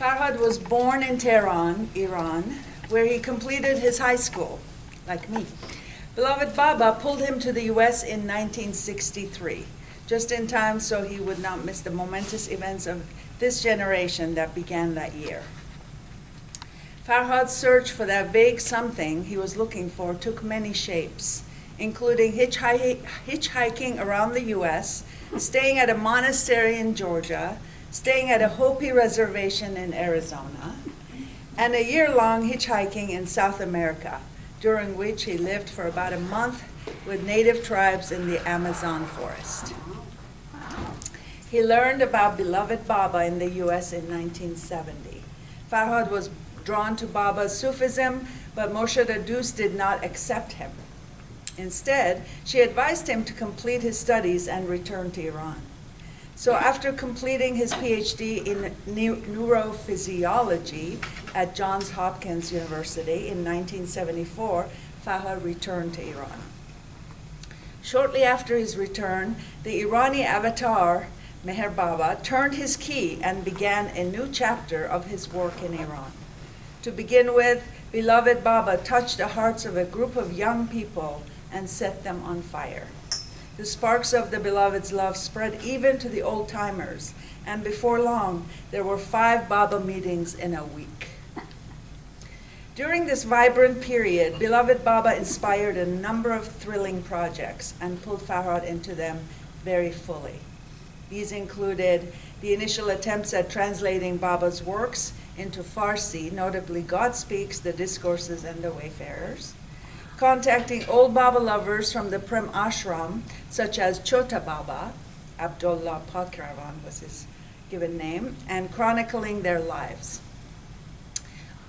Farhad was born in Tehran, Iran, where he completed his high school, like me. Beloved Baba pulled him to the US in 1963, just in time so he would not miss the momentous events of this generation that began that year. Farhad's search for that vague something he was looking for took many shapes, including hitchhiking around the US, staying at a monastery in Georgia, staying at a Hopi reservation in Arizona, and a year-long hitchhiking in South America, during which he lived for about a month with native tribes in the Amazon forest. He learned about beloved Baba in the US in 1970. Farhad was drawn to Baba's Sufism, but Murshida Duce did not accept him. Instead, she advised him to complete his studies and return to Iran. So after completing his PhD in Neurophysiology at Johns Hopkins University in 1974, Farhad returned to Iran. Shortly after his return, the Irani avatar, Meher Baba, turned his key and began a new chapter of his work in Iran. To begin with, beloved Baba touched the hearts of a group of young people and set them on fire. The sparks of the beloved's love spread even to the old-timers, and before long, there were 5 Baba meetings in a week. During this vibrant period, beloved Baba inspired a number of thrilling projects and pulled Farhad into them very fully. These included the initial attempts at translating Baba's works into Farsi, notably God Speaks, the Discourses, and the Wayfarers, contacting old Baba lovers from the Prem Ashram, such as Chota Baba, Abdullah Pakravan was his given name, and chronicling their lives.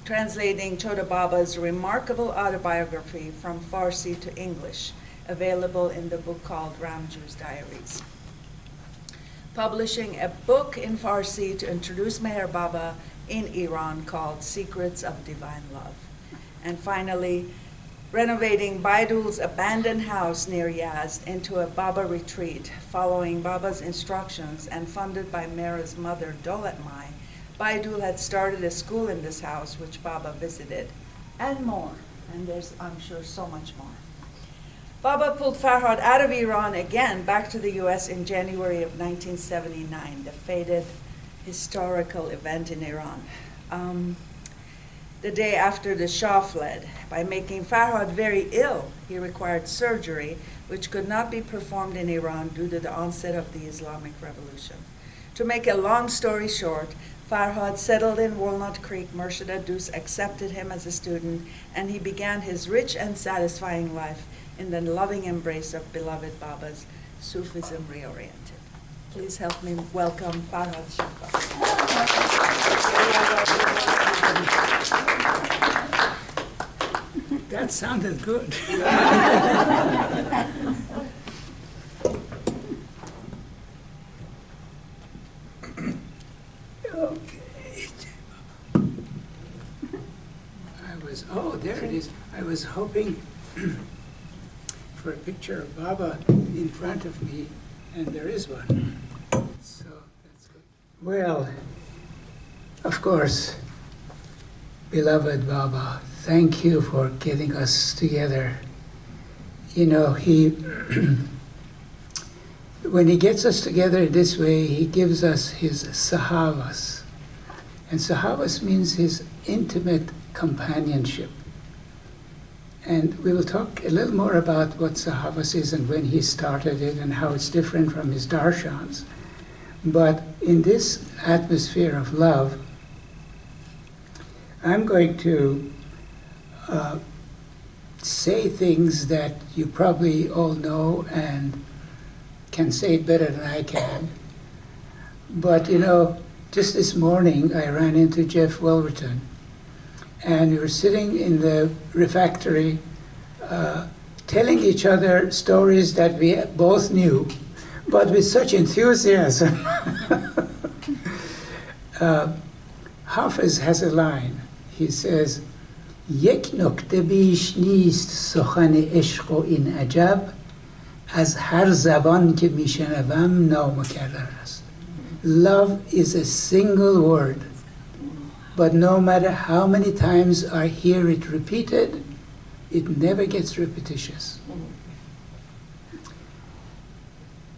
Translating Chota Baba's remarkable autobiography from Farsi to English, available in the book called Ramju's Diaries. Publishing a book in Farsi to introduce Meher Baba in Iran called Secrets of Divine Love. And finally, renovating Baidul's abandoned house near Yazd into a Baba retreat, following Baba's instructions and funded by Mera's mother, Dolat Mai. Baidul had started a school in this house, which Baba visited, and more. And there's, I'm sure, so much more. Baba pulled Farhad out of Iran again back to the US in January of 1979, the fated historical event in Iran. The day after the Shah fled. By making Farhad very ill, he required surgery, which could not be performed in Iran due to the onset of the Islamic Revolution. To make a long story short, Farhad settled in Walnut Creek. Murshida Duce accepted him as a student, and he began his rich and satisfying life in the loving embrace of beloved Baba's Sufism Reoriented. Please help me welcome Farhad Shafa. That sounded good. Okay. Oh, there it is. I was hoping for a picture of Baba in front of me, and there is one. So that's good. Well, of course, beloved Baba, thank you for getting us together. You know, when he gets us together this way, he gives us his sahavas. And sahavas means his intimate companionship. And we will talk a little more about what sahavas is and when he started it and how it's different from his darshans. But in this atmosphere of love, I'm going to say things that you probably all know and can say it better than I can. But you know, just this morning I ran into Jeff Welverton, and we were sitting in the refectory telling each other stories that we both knew, but with such enthusiasm. Hafiz has a line. He says, یک نکته بیش نیست سخن عشق و این عجب از هر زبان که میشنوم نامکرر است. Love is a single word, But no matter how many times I hear it repeated, it never gets repetitious.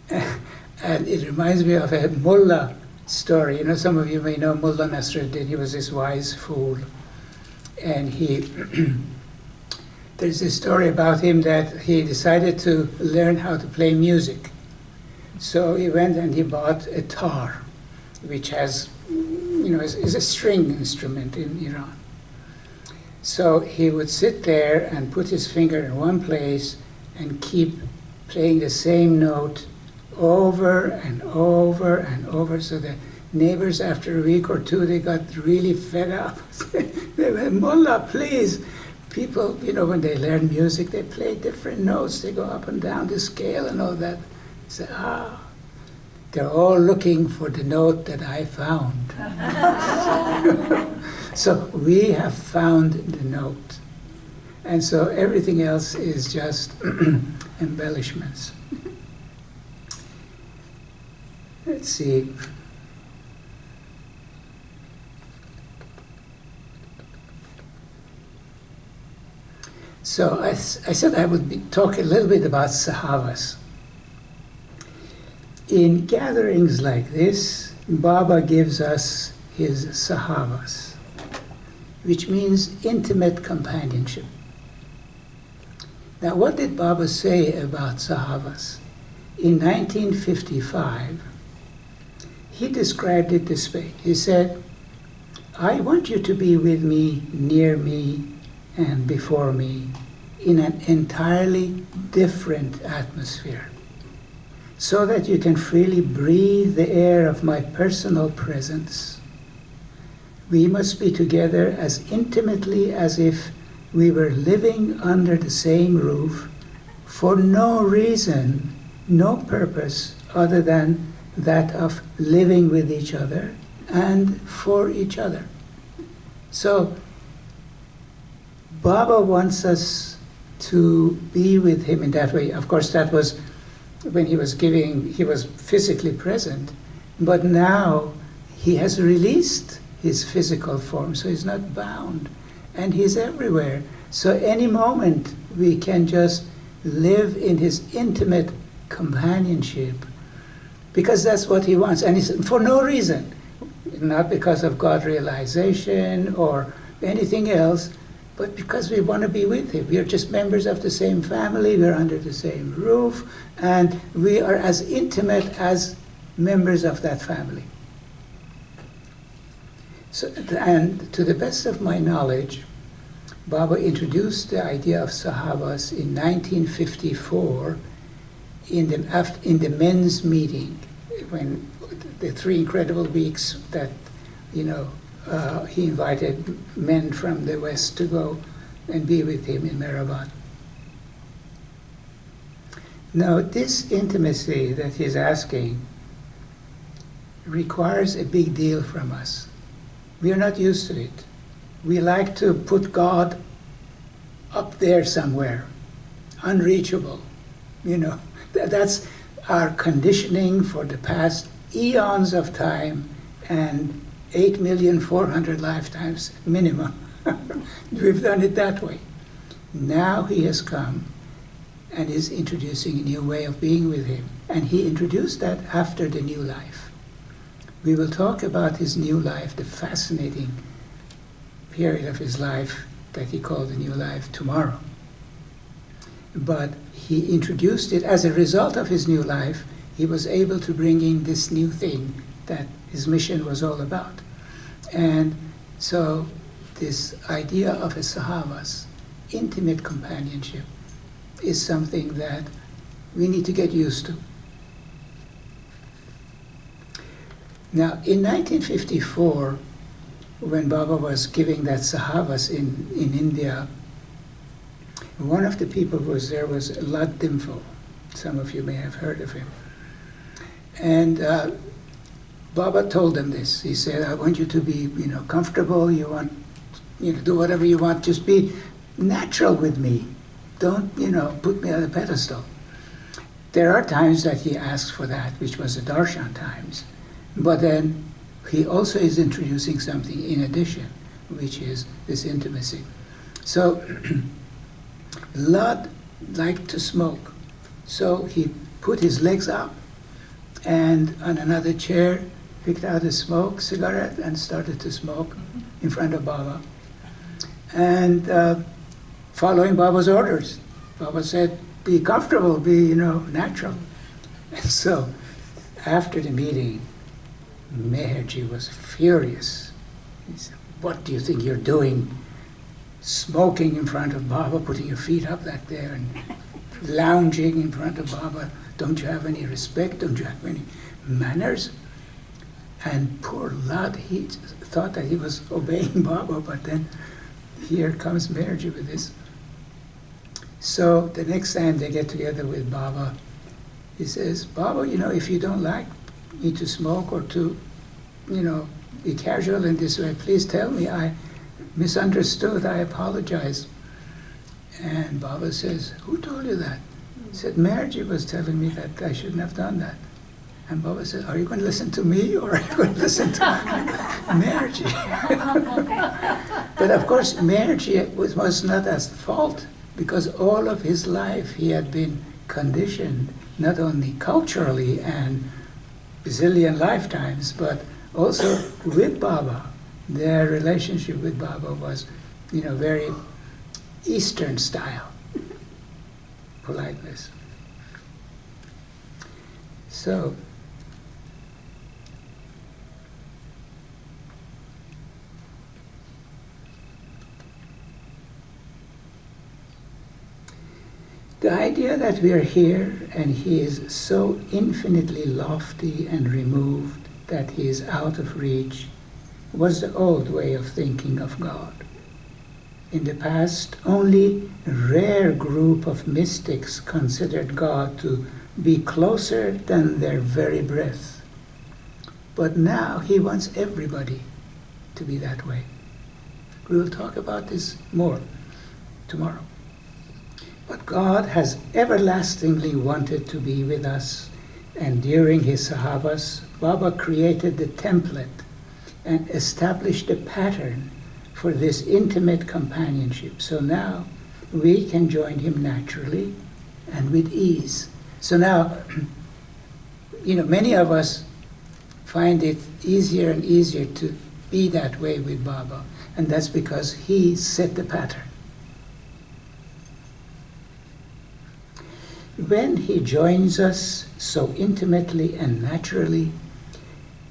And it reminds me of a mullah story. You know, some of you may know Mullah Nasruddin. He was this wise fool. And there's a story about him that he decided to learn how to play music. So he went and he bought a tar, which has, is a string instrument in Iran. So he would sit there and put his finger in one place and keep playing the same note over and over and over. So the neighbors, after a week or two, they got really fed up. They went, Mullah, please. People, when they learn music, they play different notes. They go up and down the scale and all that. Say, they're all looking for the note that I found. So we have found the note. And so everything else is just embellishments. Let's see. So I said I would talk a little bit about Sahavas. In gatherings like this, Baba gives us his Sahavas, which means intimate companionship. Now, what did Baba say about Sahavas? In 1955, he described it this way. He said, I want you to be with me, near me, and before me in an entirely different atmosphere, so that you can freely breathe the air of my personal presence. We must be together as intimately as if we were living under the same roof for no reason, no purpose other than that of living with each other and for each other. So Baba wants us to be with him in that way. Of course, that was when he was physically present, but now he has released his physical form, so he's not bound, and he's everywhere. So any moment we can just live in his intimate companionship, because that's what he wants, and it's for no reason, not because of God realization or anything else, but because we want to be with him. We are just members of the same family, we're under the same roof, and we are as intimate as members of that family. So, and to the best of my knowledge, Baba introduced the idea of Sahavas in 1954 in the men's meeting, when the 3 incredible weeks that, he invited men from the West to go and be with him in Mehrabad. Now, this intimacy that he's asking requires a big deal from us. We are not used to it. We like to put God up there somewhere, unreachable. That's our conditioning for the past eons of time and 8,400,000 lifetimes minimum. We've done it that way. Now he has come and is introducing a new way of being with him. And he introduced that after the new life. We will talk about his new life, the fascinating period of his life that he called the new life, tomorrow. But he introduced it as a result of his new life. He was able to bring in this new thing that his mission was all about. And so this idea of a Sahavas, intimate companionship, is something that we need to get used to. Now, in 1954, when Baba was giving that Sahavas in India, one of the people who was there was Lad Dimphal. Some of you may have heard of him. And Baba told them this. He said, I want you to be, comfortable. You want, do whatever you want. Just be natural with me. Don't, put me on a pedestal. There are times that he asks for that, which was the darshan times. But then he also is introducing something in addition, which is this intimacy. So Lud liked to smoke, so he put his legs up and on another chair picked out a cigarette and started to smoke in front of Baba. And following Baba's orders. Baba said, be comfortable, be, natural. And so after the meeting, Meherji was furious. He said, what do you think you're doing? Smoking in front of Baba, putting your feet up like there and lounging in front of Baba. Don't you have any respect? Don't you have any manners? And poor Lad, he thought that he was obeying Baba, but then here comes Meherji with this. So the next time they get together with Baba, he says, Baba, if you don't like me to smoke or to, be casual in this way, please tell me. I misunderstood. I apologize. And Baba says, who told you that? He said, Meherji was telling me that I shouldn't have done that. And Baba said, are you going to listen to me or are you going to listen to Meherji? But of course, Meherji was not at fault, because all of his life he had been conditioned, not only culturally and bazillion lifetimes, but also with Baba. Their relationship with Baba was, very Eastern style politeness. So, the idea that we are here and he is so infinitely lofty and removed that he is out of reach was the old way of thinking of God. In the past, only a rare group of mystics considered God to be closer than their very breath. But now he wants everybody to be that way. We will talk about this more tomorrow. But God has everlastingly wanted to be with us, and during his Sahabas, Baba created the template and established a pattern for this intimate companionship. So now we can join him naturally and with ease. So now, many of us find it easier and easier to be that way with Baba, and that's because he set the pattern. When he joins us so intimately and naturally,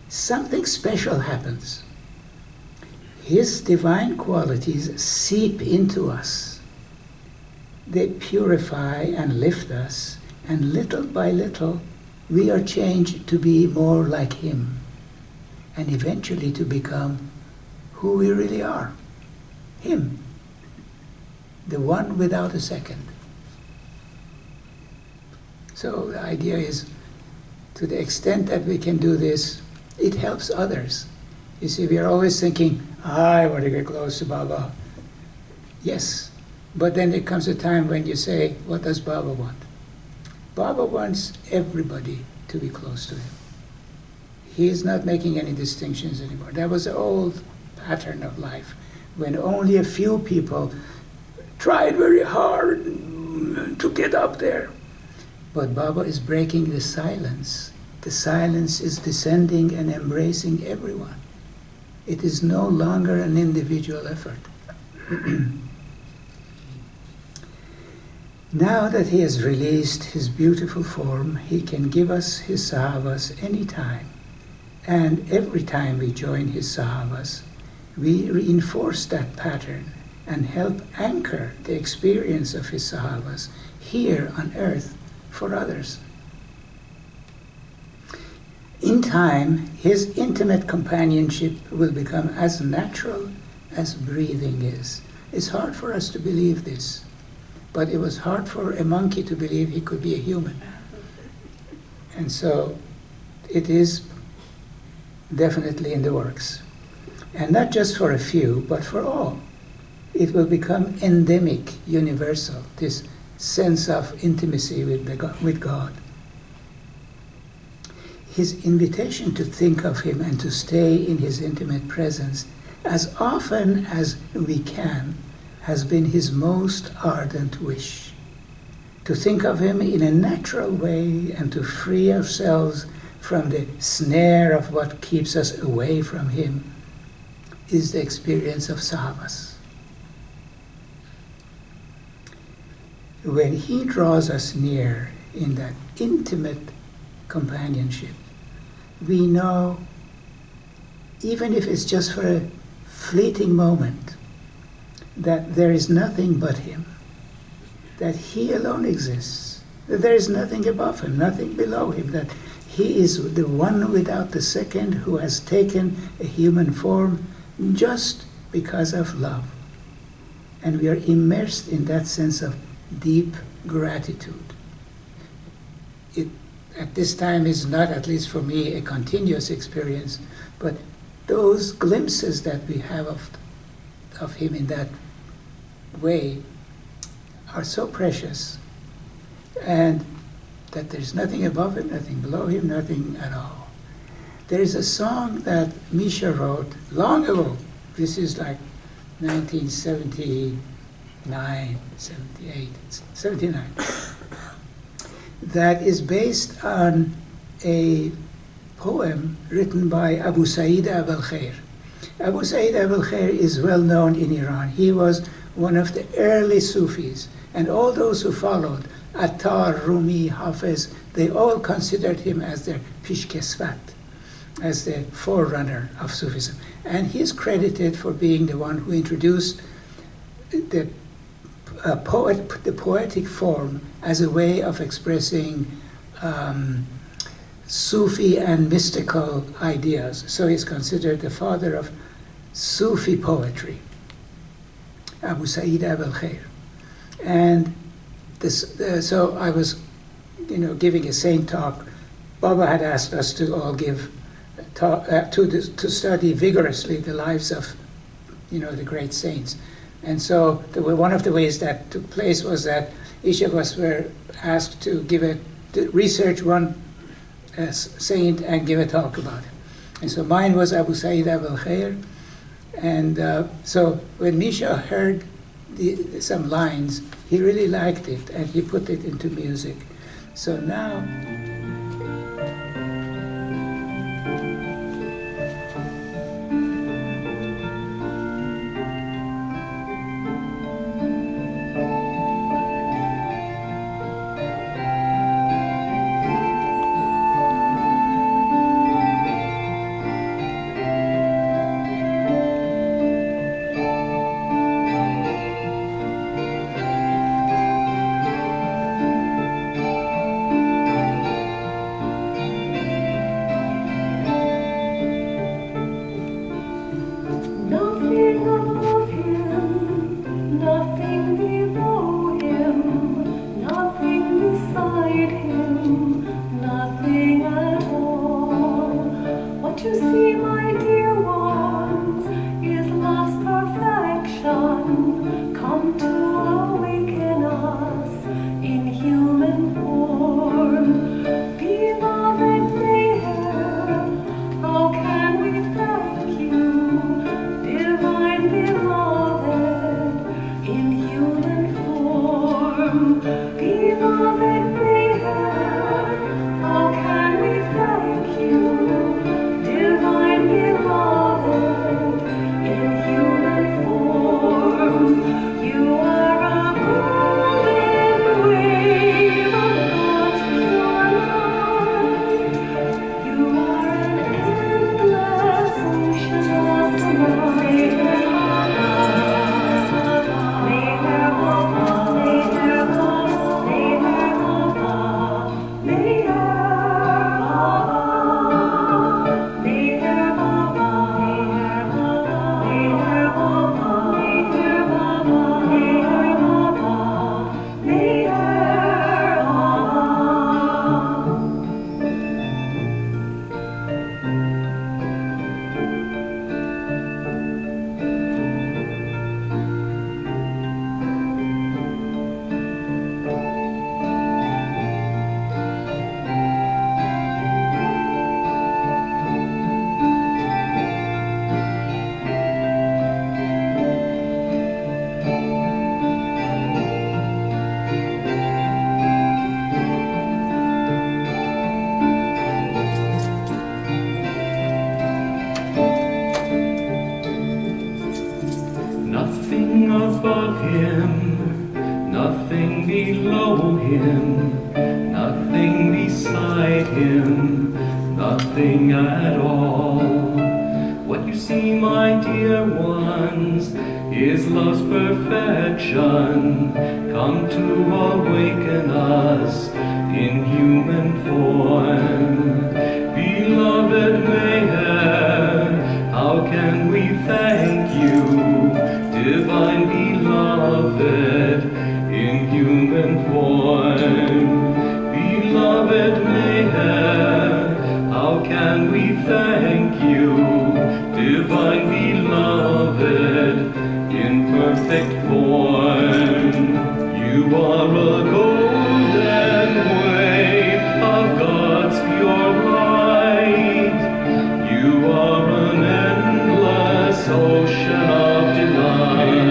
something special happens. His divine qualities seep into us. They purify and lift us, and little by little, we are changed to be more like him, and eventually to become who we really are, him, the one without a second. So the idea is, to the extent that we can do this, it helps others. You see, we are always thinking, I want to get close to Baba. Yes, but then there comes a time when you say, what does Baba want? Baba wants everybody to be close to him. He is not making any distinctions anymore. That was the old pattern of life, when only a few people tried very hard to get up there. But Baba is breaking the silence. The silence is descending and embracing everyone. It is no longer an individual effort. Now that he has released his beautiful form, he can give us his Sahavas anytime. And every time we join his Sahavas, we reinforce that pattern and help anchor the experience of his Sahavas here on earth for others. In time, his intimate companionship will become as natural as breathing is. It's hard for us to believe this, but it was hard for a monkey to believe he could be a human. And so it is definitely in the works. And not just for a few, but for all. It will become endemic, universal, this sense of intimacy with God. his invitation to think of him and to stay in his intimate presence as often as we can has been his most ardent wish. To think of him in a natural way and to free ourselves from the snare of what keeps us away from him is the experience of Sahabas. When he draws us near in that intimate companionship, we know, even if it's just for a fleeting moment, that there is nothing but him, that he alone exists, that there is nothing above him, nothing below him, that he is the one without the second who has taken a human form just because of love. And we are immersed in that sense of deep gratitude. It, at this time, is not, at least for me, a continuous experience, but those glimpses that we have of him in that way are so precious, and that there's nothing above him, nothing below him, nothing at all. There is a song that Misha wrote long ago. This is like 1979, 78, 79. That is based on a poem written by Abu Sa'id Abul Khair. Abu Sa'id Abul Khair is well known in Iran. He was one of the early Sufis, and all those who followed, Attar, Rumi, Hafiz, they all considered him as their pishkesvat, as the forerunner of Sufism. And he is credited for being the one who introduced the poetic form as a way of expressing Sufi and mystical ideas. So he's considered the father of Sufi poetry, Abu Sa'id Abul Khair. And so I was, giving a saint talk. Baba had asked us to all give talk, to study vigorously the lives of, the great saints. And so one of the ways that took place was that each of us were asked to research one saint and give a talk about him. And so mine was Abu Sa'id Abul Khair. And so when Misha heard some lines, he really liked it, and he put it into music. So now... Divine nothing at all. What you see, my dear ones, is love's perfection, come to awaken us in human form. Beloved Mayhem, how can we thank you, divine beloved, in human form? Beloved Mayhem, how can we thank you, divine beloved, in perfect form? You are a golden wave of God's pure light. You are an endless ocean of delight.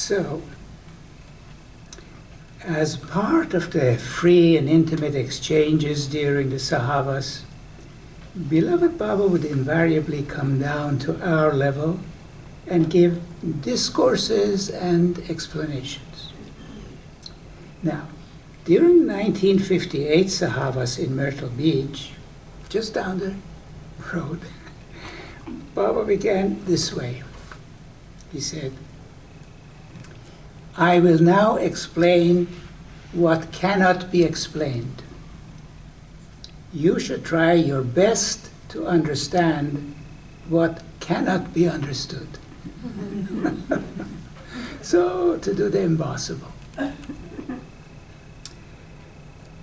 So, as part of the free and intimate exchanges during the Sahavas, beloved Baba would invariably come down to our level and give discourses and explanations. Now, during 1958 Sahavas in Myrtle Beach, just down the road, Baba began this way. He said, I will now explain what cannot be explained. You should try your best to understand what cannot be understood. So, to do the impossible.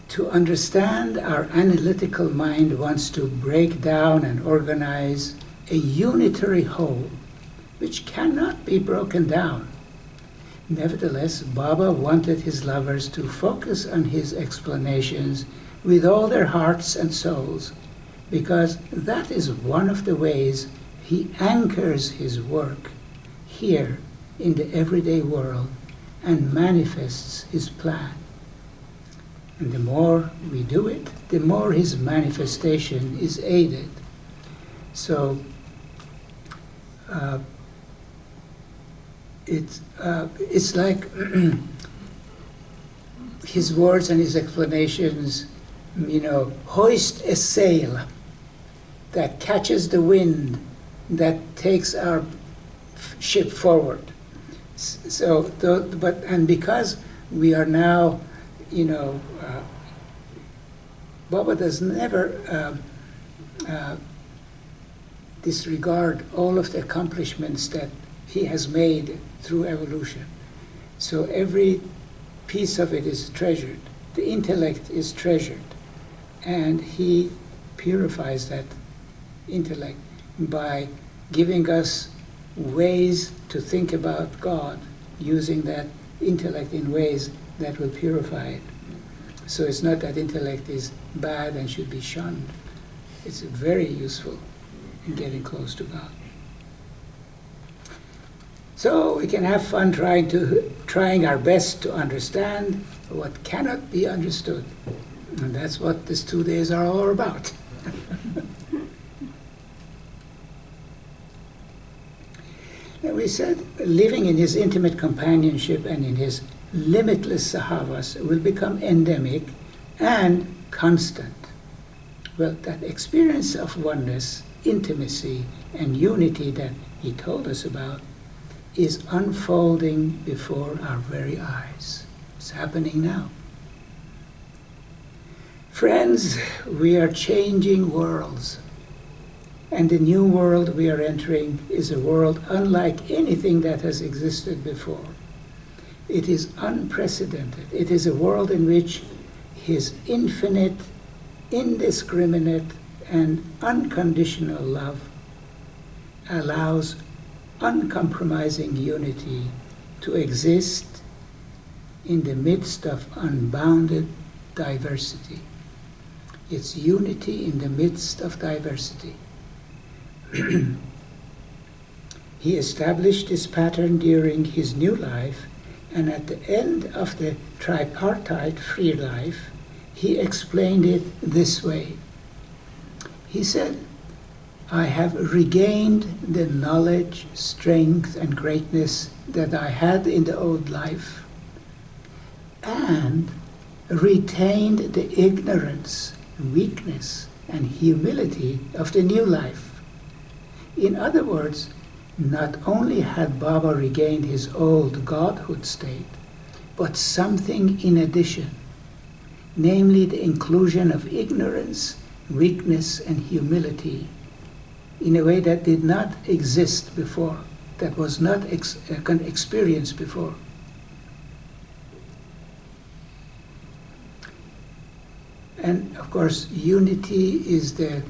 To understand, our analytical mind wants to break down and organize a unitary whole, which cannot be broken down. Nevertheless, Baba wanted his lovers to focus on his explanations with all their hearts and souls, because that is one of the ways he anchors his work here in the everyday world and manifests his plan. And the more we do it, the more his manifestation is aided. So, it's like his words and his explanations, hoist a sail that catches the wind, that takes our ship forward. So, and because we are now, Baba does never disregard all of the accomplishments that he has made through evolution. So every piece of it is treasured. The intellect is treasured. And he purifies that intellect by giving us ways to think about God, using that intellect in ways that will purify it. So it's not that intellect is bad and should be shunned, It's very useful in getting close to God. So we can have fun trying our best to understand what cannot be understood. And that's what these 2 days are all about. And we said living in his intimate companionship and in his limitless sahavas will become endemic and constant. Well, that experience of oneness, intimacy, and unity that he told us about is unfolding before our very eyes. It's happening now. Friends, we are changing worlds. And the new world we are entering is a world unlike anything that has existed before. It is unprecedented. It is a world in which his infinite, indiscriminate, and unconditional love allows uncompromising unity to exist in the midst of unbounded diversity. It's unity in the midst of diversity. He established this pattern during his new life, and at the end of the tripartite free life, he explained it this way. He said, I have regained the knowledge, strength, and greatness that I had in the old life, and retained the ignorance, weakness, and humility of the new life. In other words, not only had Baba regained his old godhood state, but something in addition, namely the inclusion of ignorance, weakness, and humility in a way that did not exist before, that was not experienced before. And of course, unity is the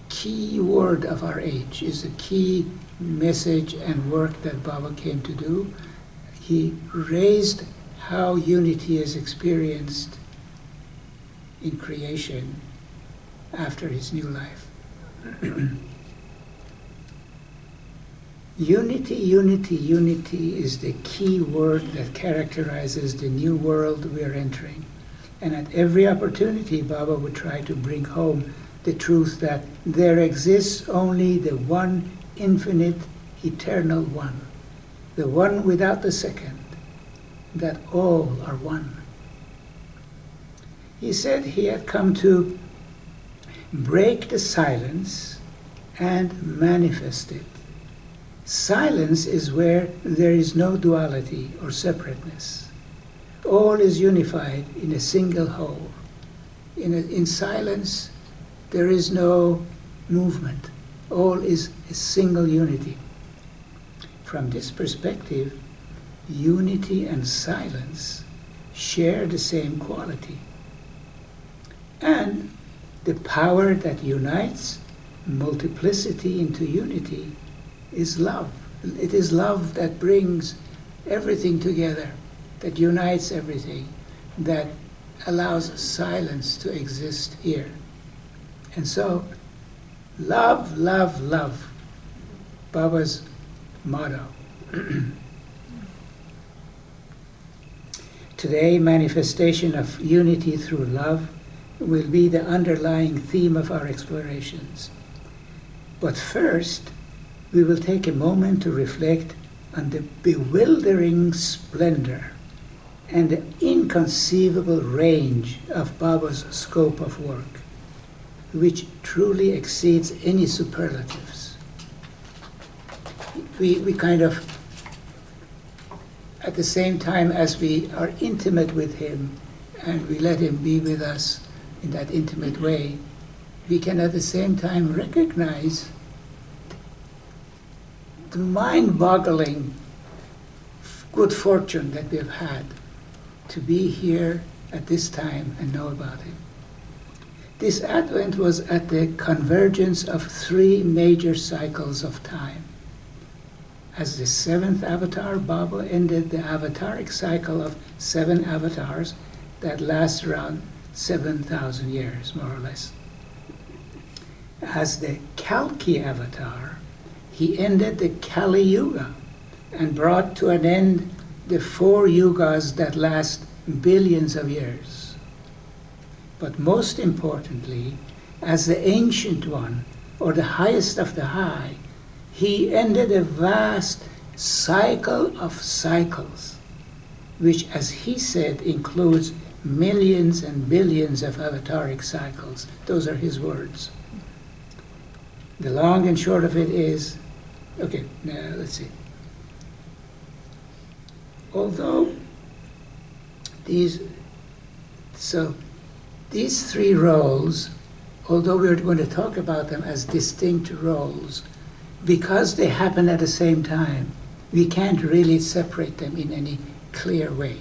key word of our age, is the key message and work that Baba came to do. He raised how unity is experienced in creation after his new life. Unity, unity, unity is the key word that characterizes the new world we are entering. And at every opportunity, Baba would try to bring home the truth that there exists only the one infinite, eternal one, the one without the second, that all are one. He said he had come to break the silence and manifest it. Silence is where there is no duality or separateness. All is unified in a single whole. In silence, there is no movement. All is a single unity. From this perspective, unity and silence share the same quality. And the power that unites multiplicity into unity is love. It is love that brings everything together, that unites everything, that allows silence to exist here. And so, love, love, love, Baba's motto. Today, manifestation of unity through love will be the underlying theme of our explorations. But first, we will take a moment to reflect on the bewildering splendor and the inconceivable range of Baba's scope of work, which truly exceeds any superlatives. We kind of, at the same time as we are intimate with him and we let him be with us in that intimate way, we can at the same time recognize the mind-boggling good fortune that we've had to be here at this time and know about him. This Advent was at the convergence of three major cycles of time. As the seventh avatar, Baba ended the avataric cycle of 7 avatars that lasts around 7,000 years, more or less. As the Kalki avatar, he ended the Kali Yuga and brought to an end the 4 yugas that last billions of years. But most importantly, as the Ancient One, or the highest of the high, he ended a vast cycle of cycles, which, as he said, includes millions and billions of avataric cycles. Those are his words. The long and short of it is, okay, now let's see. Although these 3 roles, although we're going to talk about them as distinct roles, because they happen at the same time, we can't really separate them in any clear way.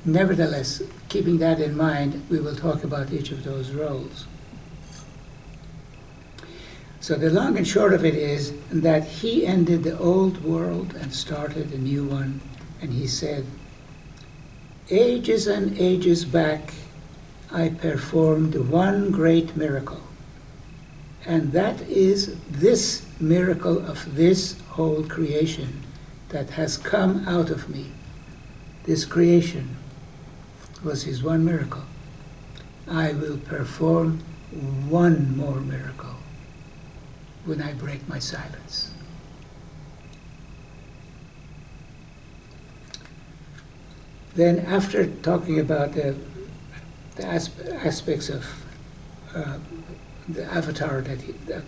Nevertheless, keeping that in mind, we will talk about each of those roles. So the long and short of it is that he ended the old world and started a new one, and he said, "Ages and ages back, I performed one great miracle, and that is this miracle of this whole creation that has come out of me. This creation was his one miracle. I will perform one more miracle when I break my silence." Then, after talking about the aspects of the avatar, the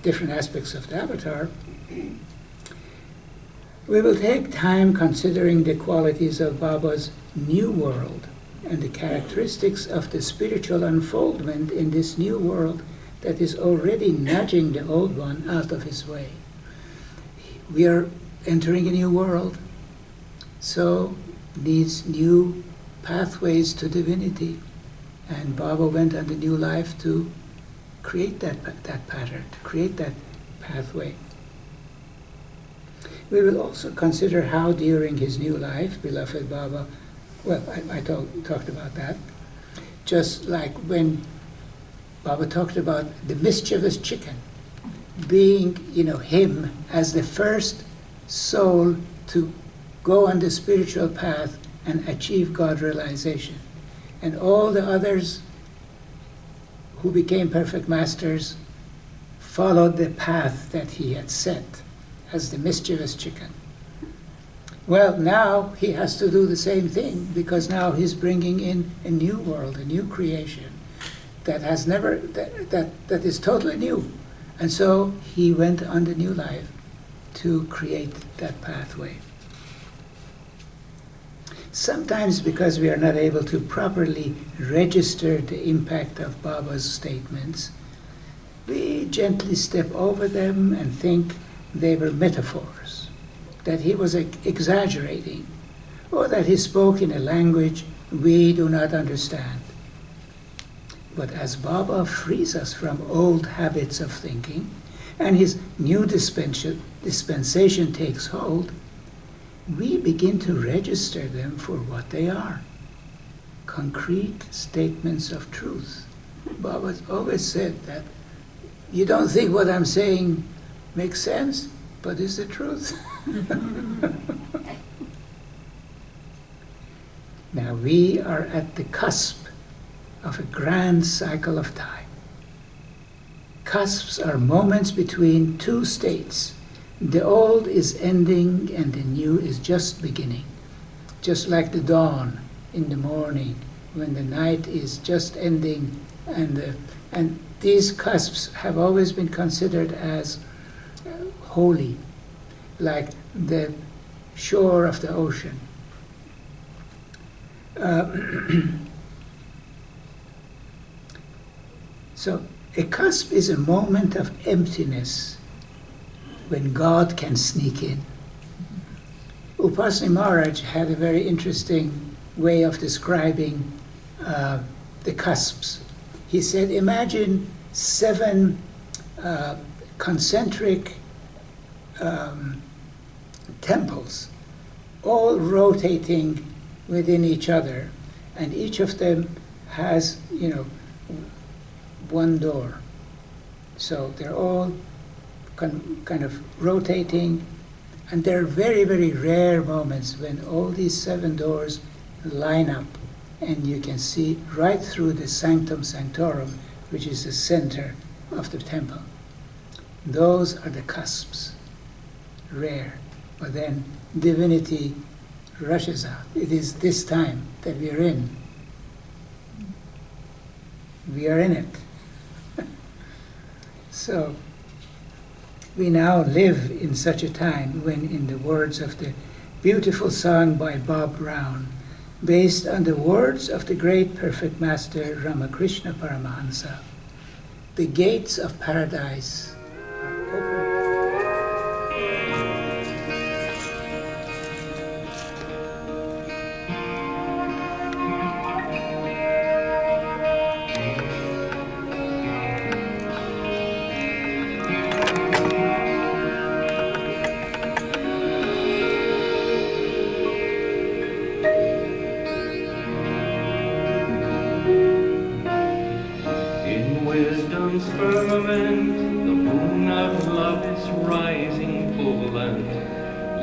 different aspects of the avatar, we will take time considering the qualities of Baba's new world and the characteristics of the spiritual unfoldment in this new world that is already nudging the old one out of his way. We are entering a new world, so needs new pathways to divinity. And Baba went on the new life to create that pattern, to create that pathway. We will also consider how during his new life, beloved Baba, well, I talked about that, just like when Baba talked about the mischievous chicken being, him as the first soul to go on the spiritual path and achieve God realization. And all the others who became perfect masters followed the path that he had set as the mischievous chicken. Well, now he has to do the same thing, because now he's bringing in a new world, a new creation that has never, that is totally new. And so he went on the new life to create that pathway. Sometimes, because we are not able to properly register the impact of Baba's statements, we gently step over them and think they were metaphors, that he was exaggerating, or that he spoke in a language we do not understand. But as Baba frees us from old habits of thinking, and his new dispensation takes hold, we begin to register them for what they are: concrete statements of truth. Baba always said that you don't think what I'm saying makes sense, but it's the truth. Now we are at the cusp of a grand cycle of time. Cusps are moments between two states. The old is ending and the new is just beginning. Just like the dawn in the morning, when the night is just ending, and these cusps have always been considered as holy, like the shore of the ocean. So a cusp is a moment of emptiness when God can sneak in. Upasani Maharaj had a very interesting way of describing the cusps. He said, imagine 7 concentric temples, all rotating within each other, and each of them has, one door. So they're all kind of rotating, and there are very, very rare moments when all these 7 doors line up and you can see right through the sanctum sanctorum, which is the center of the temple. Those are the cusps, rare. But then divinity rushes out. It is this time that we are in. We are in it. So we now live in such a time when, in the words of the beautiful song by Bob Brown, based on the words of the great perfect master Ramakrishna Paramahansa, the gates of paradise are open. In wisdom's firmament, the moon of love is rising full, and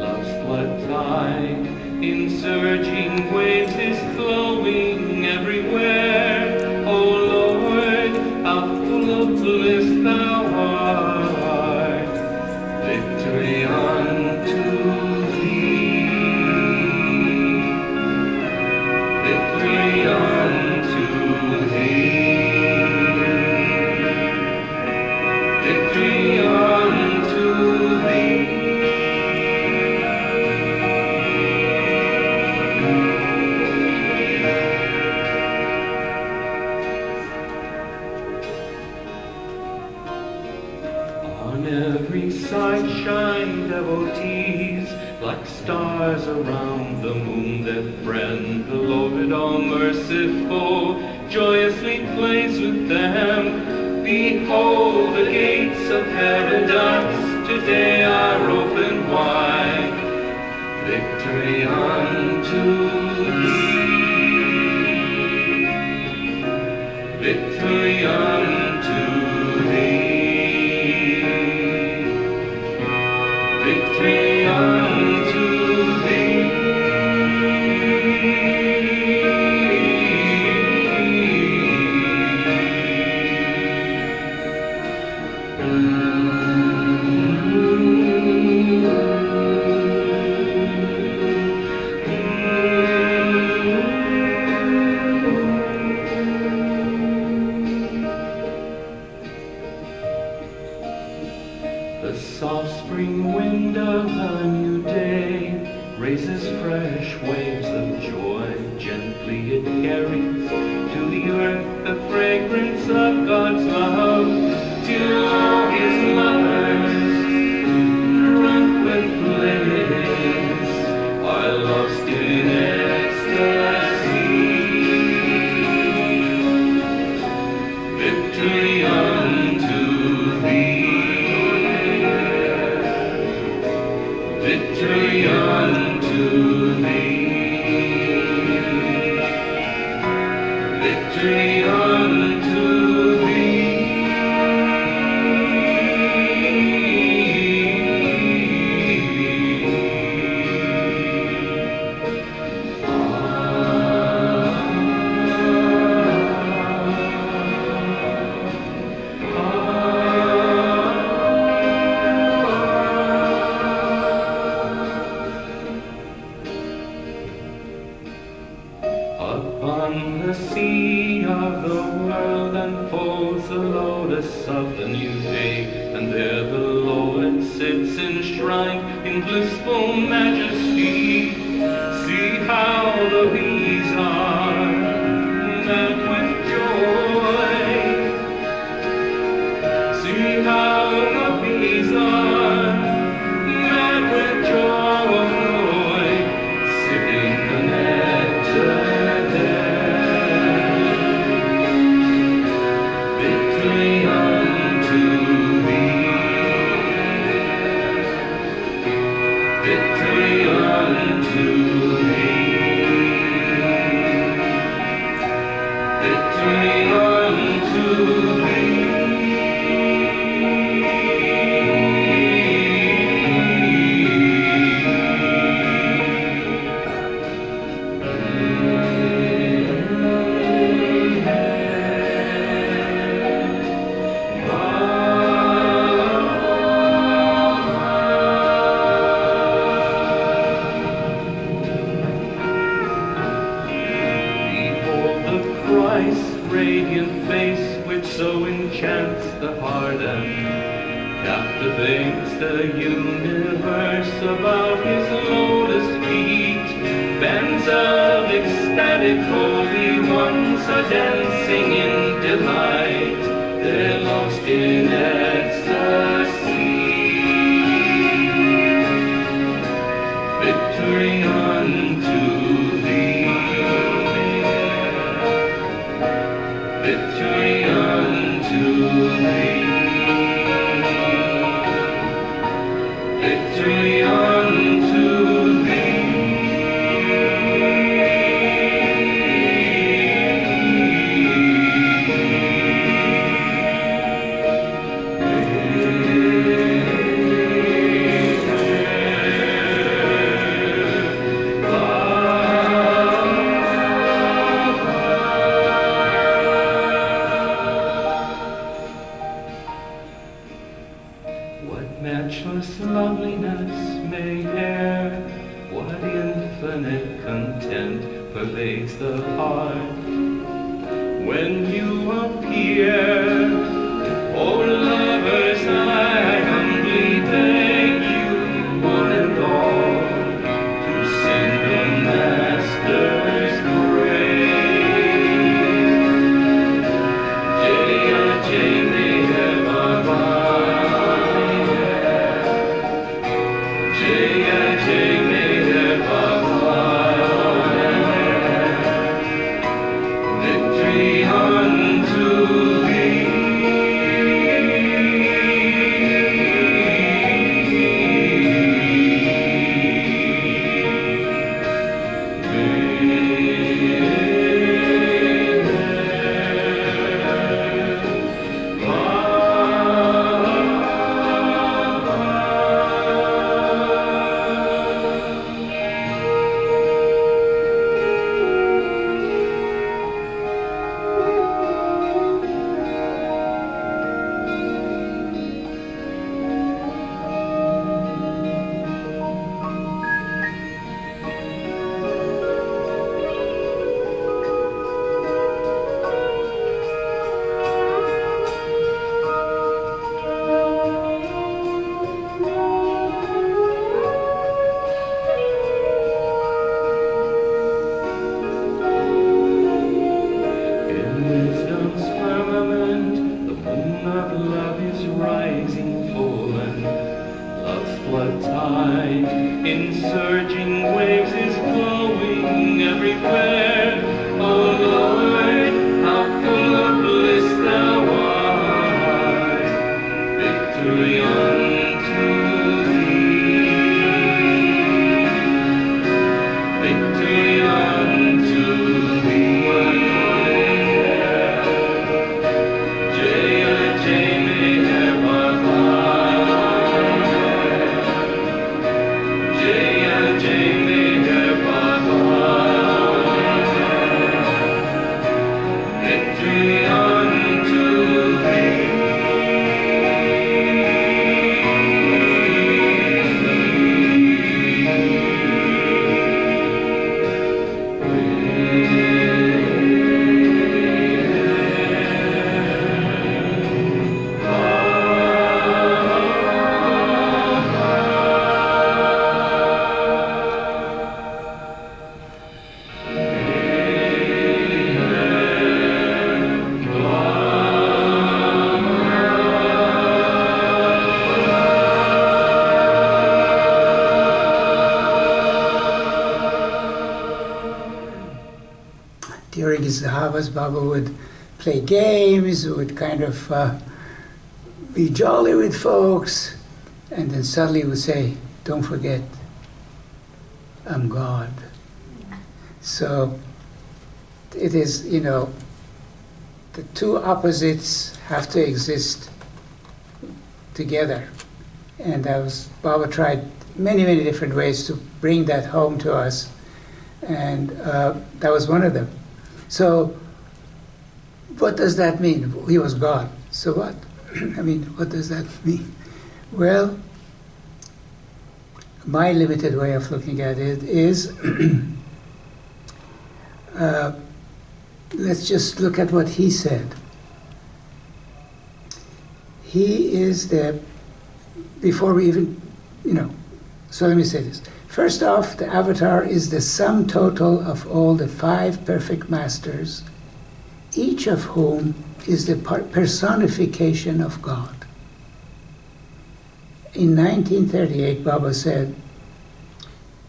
love's flood tide in surging waves is flowing everywhere. O Lord, how full of bliss thou art! Victory unto thee! Victory unto thee! Victory unto thee. On every side shine devotees, like stars around the moon. Their friend, the Lord all merciful, joyously plays with them. Behold, the gates of paradise today are open wide. Victory unto thee. Victory unto thee. Victory unto thee. The soft spring wind of a new day raises fresh waves of joy. Gently it carries to the earth the fragrance of God's love, till all his lovers, drunk with bliss, are lost in ecstasy. Victory unto thee. Victory unto thee. Victory unto thee. Upon the sea of the world unfolds the lotus of the new day, and there the Lord sits enshrined in blissful majesty. See how the bees are met with joy. See how the bees are met with joy, sipping the nectar. Victory unto thee. Victory unto thee. captivates the universe about his lotus feet. Bands of ecstatic holy ones are dancing in delight. They're lost in ecstasy. Victory unto thee. Victory unto thee. Victory unto thee. What matchless loveliness may bear, what infinite content pervades the heart when you appear. Oh lovers, I humbly beg you, one and all, to sing the Master's praise. Jaya Jai Meher Baba. Jaya Jai Meher Baba. Victory unto thee. In wisdom's firmament, the moon of love is rising full, and love's flood tide in surging waves is flowing everywhere. Oh Lord, how full of bliss thou art. Victory unto thee. Victory unto thee. Jaya Jai Meher Baba. Jaya Jai Meher Baba. Victory unto thee. During his Zahavas, Baba would play games, would kind of be jolly with folks, and then suddenly would say, don't forget, I'm God. So it is, the two opposites have to exist together. And Baba tried many, many different ways to bring that home to us, and that was one of them. So what does that mean? He was God. So what? I mean, what does that mean? Well, my limited way of looking at it is, let's just look at what he said. He is before we even, so let me say this. First off, the avatar is the sum total of all the 5 perfect masters, each of whom is the personification of God. In 1938, Baba said,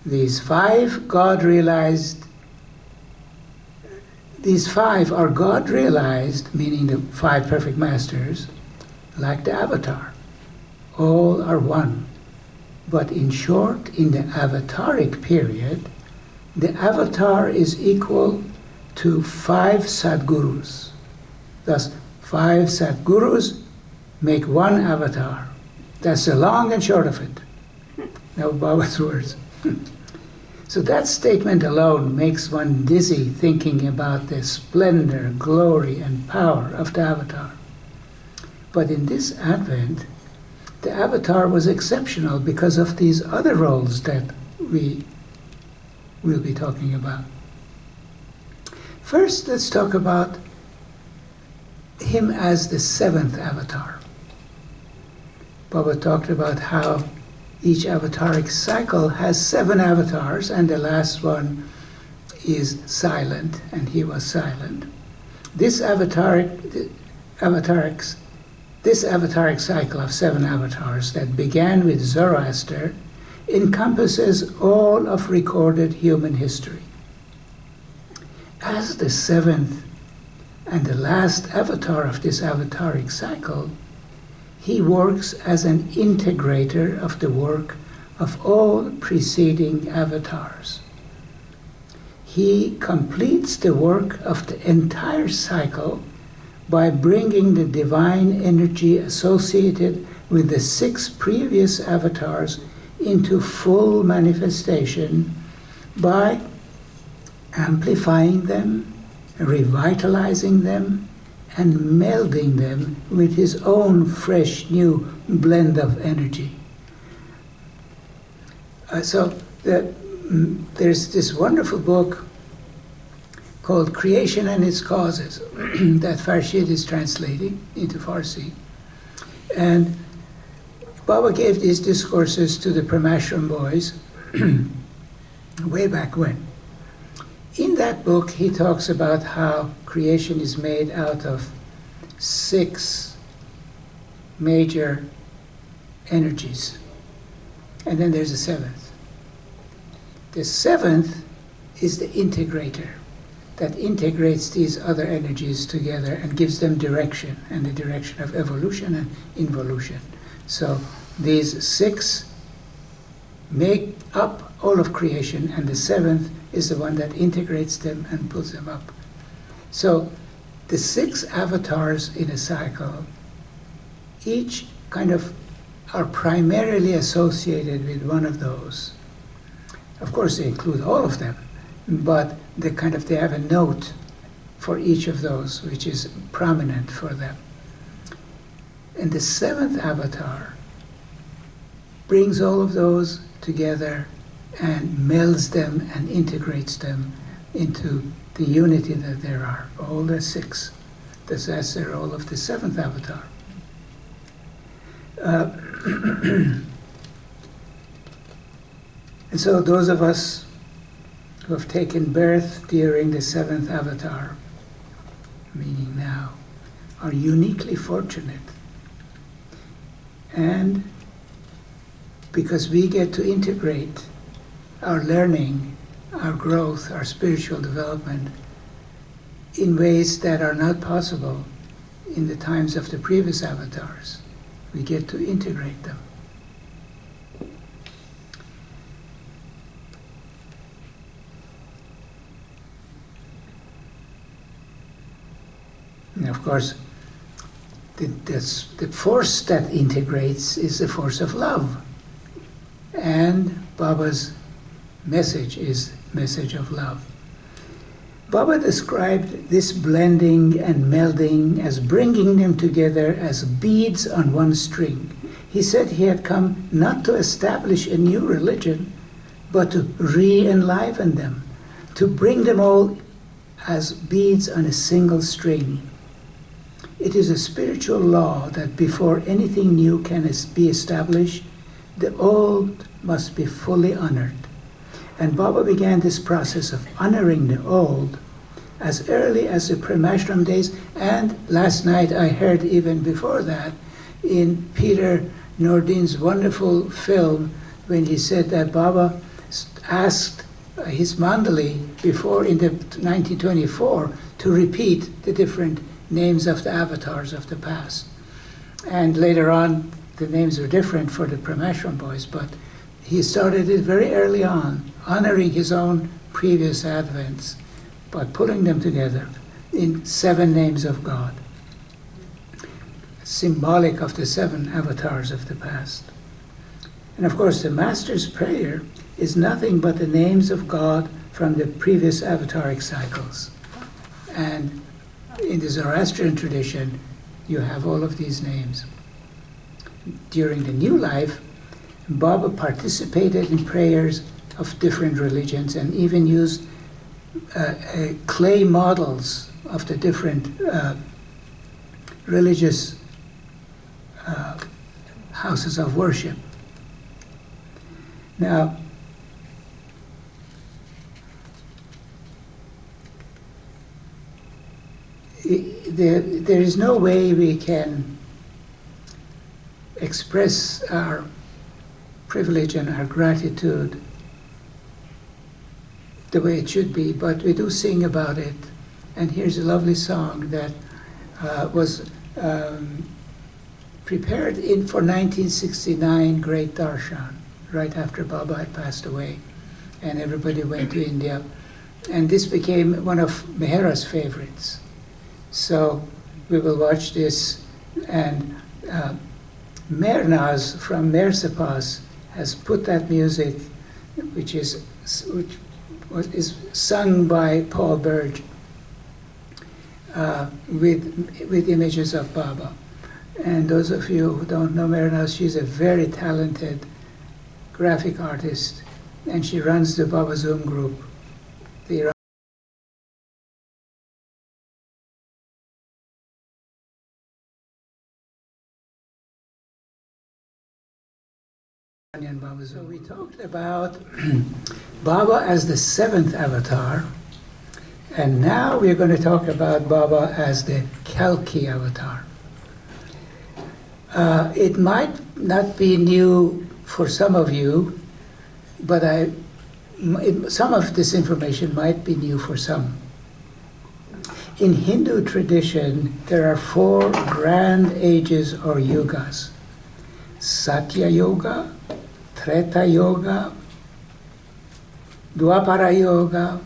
these 5 are God realized, meaning the 5 perfect masters, like the avatar. All are one. But in short, in the avataric period, the avatar is equal to 5 Sadgurus. Thus, 5 Sadgurus make one avatar. That's the long and short of it. Now, Baba's words. So that statement alone makes one dizzy thinking about the splendor, glory, and power of the avatar. But in this Advent, the avatar was exceptional because of these other roles that we will be talking about. First, let's talk about him as the 7th avatar. Baba talked about how each avataric cycle has 7 avatars, and the last one is silent, and he was silent. This avataric cycle of 7 avatars that began with Zoroaster encompasses all of recorded human history. As the 7th and the last avatar of this avataric cycle, he works as an integrator of the work of all preceding avatars. He completes the work of the entire cycle by bringing the divine energy associated with the 6 previous avatars into full manifestation by amplifying them, revitalizing them, and melding them with his own fresh new blend of energy. There's this wonderful book called Creation and Its Causes that Farshid is translating into Farsi. And Baba gave these discourses to the Pramashram boys way back when. In that book, he talks about how creation is made out of 6 major energies. And then there's a 7th. The 7th is the integrator that integrates these other energies together and gives them direction, and the direction of evolution and involution. So these 6 make up all of creation, and the 7th is the one that integrates them and pulls them up. So the 6 avatars in a cycle, each kind of are primarily associated with one of those. Of course, they include all of them, but they have a note for each of those, which is prominent for them. And the 7th avatar brings all of those together and melds them and integrates them into the unity that there are, all the 6. That's the role of the 7th avatar. And so those of us who have taken birth during the 7th avatar, meaning now, are uniquely fortunate. And because we get to integrate our learning, our growth, our spiritual development in ways that are not possible in the times of the previous avatars. We get to integrate them. And of course, the force that integrates is the force of love. And Baba's message is message of love. Baba described this blending and melding as bringing them together as beads on one string. He said he had come not to establish a new religion, but to re-enliven them, to bring them all as beads on a single string. It is a spiritual law that before anything new can be established, the old must be fully honored. And Baba began this process of honoring the old as early as the pre-Mashram days, and last night I heard even before that in Peter Nordin's wonderful film when he said that Baba asked his Mandali before in the 1924 to repeat the different names of the avatars of the past. And later on, the names were different for the pre-Mashram boys, but he started it very early on, honoring his own previous advents by pulling them together in 7 names of God, symbolic of the 7 avatars of the past. And of course, the Master's Prayer is nothing but the names of God from the previous avataric cycles. And in the Zoroastrian tradition, you have all of these names. During the new life, Baba participated in prayers of different religions and even used clay models of the different religious houses of worship. Now, there is no way we can express our privilege and our gratitude the way it should be, but we do sing about it. And here's a lovely song that was prepared for 1969 Great Darshan, right after Baba had passed away, and everybody went to India. And this became one of Mehera's favorites. So we will watch this, and Mernaz from Mersapas has put that music, which is sung by Paul Burge with images of Baba. And those of you who don't know Mernaz, she's a very talented graphic artist, and she runs the Baba Zoom group. The Baba Zoom. So we talked about Baba as the 7th avatar, and now we're going to talk about Baba as the Kalki avatar. It might not be new for some of you, but some of this information might be new for some. In Hindu tradition, there are 4 grand ages or yugas: Satya Yoga, Treta Yoga, Dwapara Yoga.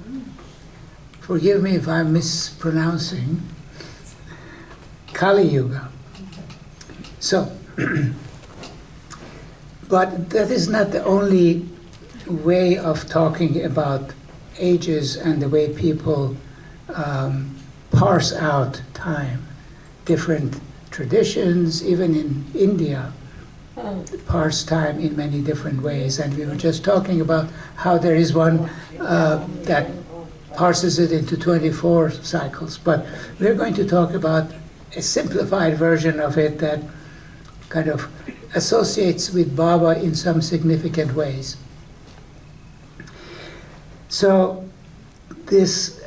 Forgive me if I'm mispronouncing. Kali Yuga. So, but that is not the only way of talking about ages and the way people parse out time. Different traditions, even in India, parse time in many different ways. And we were just talking about how there is one that parses it into 24 cycles. But we're going to talk about a simplified version of it that kind of associates with Baba in some significant ways. So this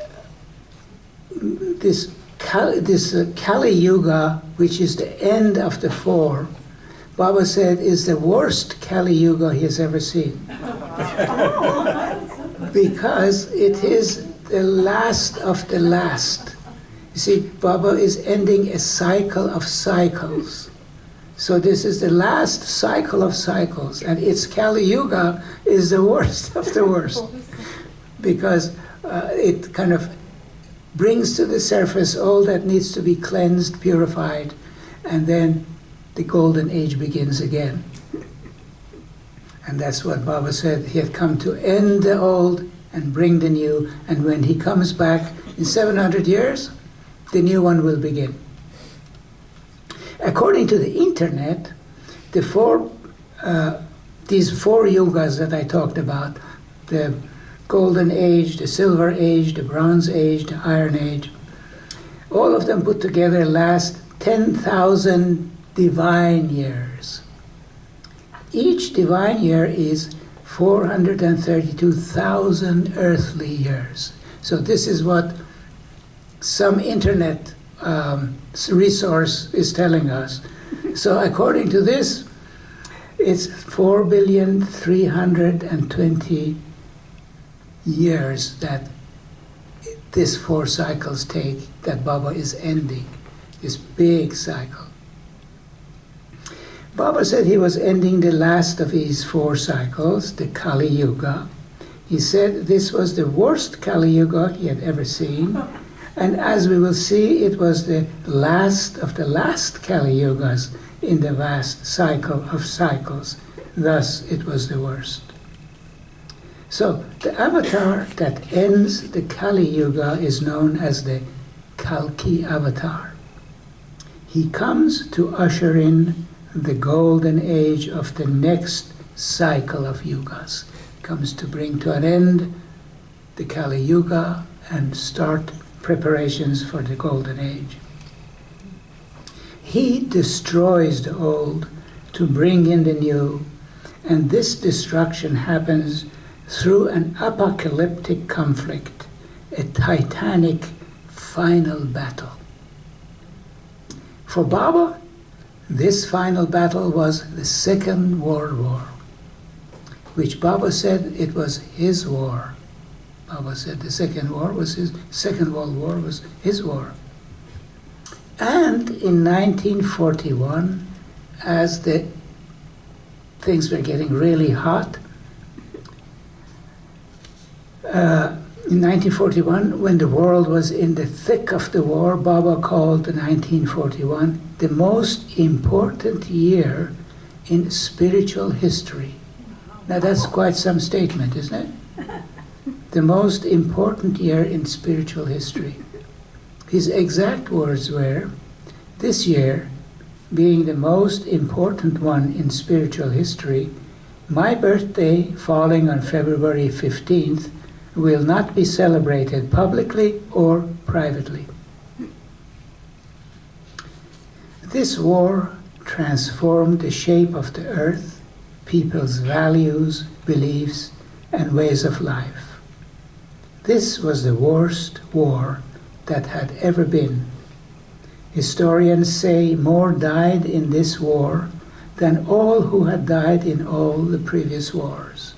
Kali Yuga, which is the end of the 4, Baba said is the worst Kali Yuga he has ever seen. Because it is the last of the last. You see, Baba is ending a cycle of cycles. So this is the last cycle of cycles, and its Kali Yuga is the worst of the worst. Because it kind of brings to the surface all that needs to be cleansed, purified, and then the golden age begins again. And that's what Baba said. He had come to end the old and bring the new, and when he comes back in 700 years, the new one will begin. According to the internet, these 4 yugas that I talked about, the Golden Age, the Silver Age, the Bronze Age, the Iron Age, all of them put together last 10,000 divine years. Each divine year is 432,000 earthly years. So this is what some internet resource is telling us. So according to this, it's 4,320 years that this 4 cycles take, that Baba is ending, this big cycle. Baba said he was ending the last of these 4 cycles, the Kali Yuga. He said this was the worst Kali Yuga he had ever seen. And as we will see, it was the last of the last Kali Yugas in the vast cycle of cycles. Thus, it was the worst. So, the avatar that ends the Kali Yuga is known as the Kalki avatar. He comes to usher in the golden age of the next cycle of yugas. He comes to bring to an end the Kali Yuga and start preparations for the golden age. He destroys the old to bring in the new, and this destruction happens through an apocalyptic conflict, a titanic final battle. For Baba, this final battle was the Second World War, which Baba said it was his war. Baba said the Second World War was his war. And in 1941, as the things were getting really hot, in 1941, when the world was in the thick of the war, Baba called 1941 the most important year in spiritual history. Now that's quite some statement, isn't it? The most important year in spiritual history. His exact words were, this year, being the most important one in spiritual history, my birthday falling on February 15th will not be celebrated publicly or privately. This war transformed the shape of the earth, people's values, beliefs, and ways of life. This was the worst war that had ever been. Historians say more died in this war than all who had died in all the previous wars.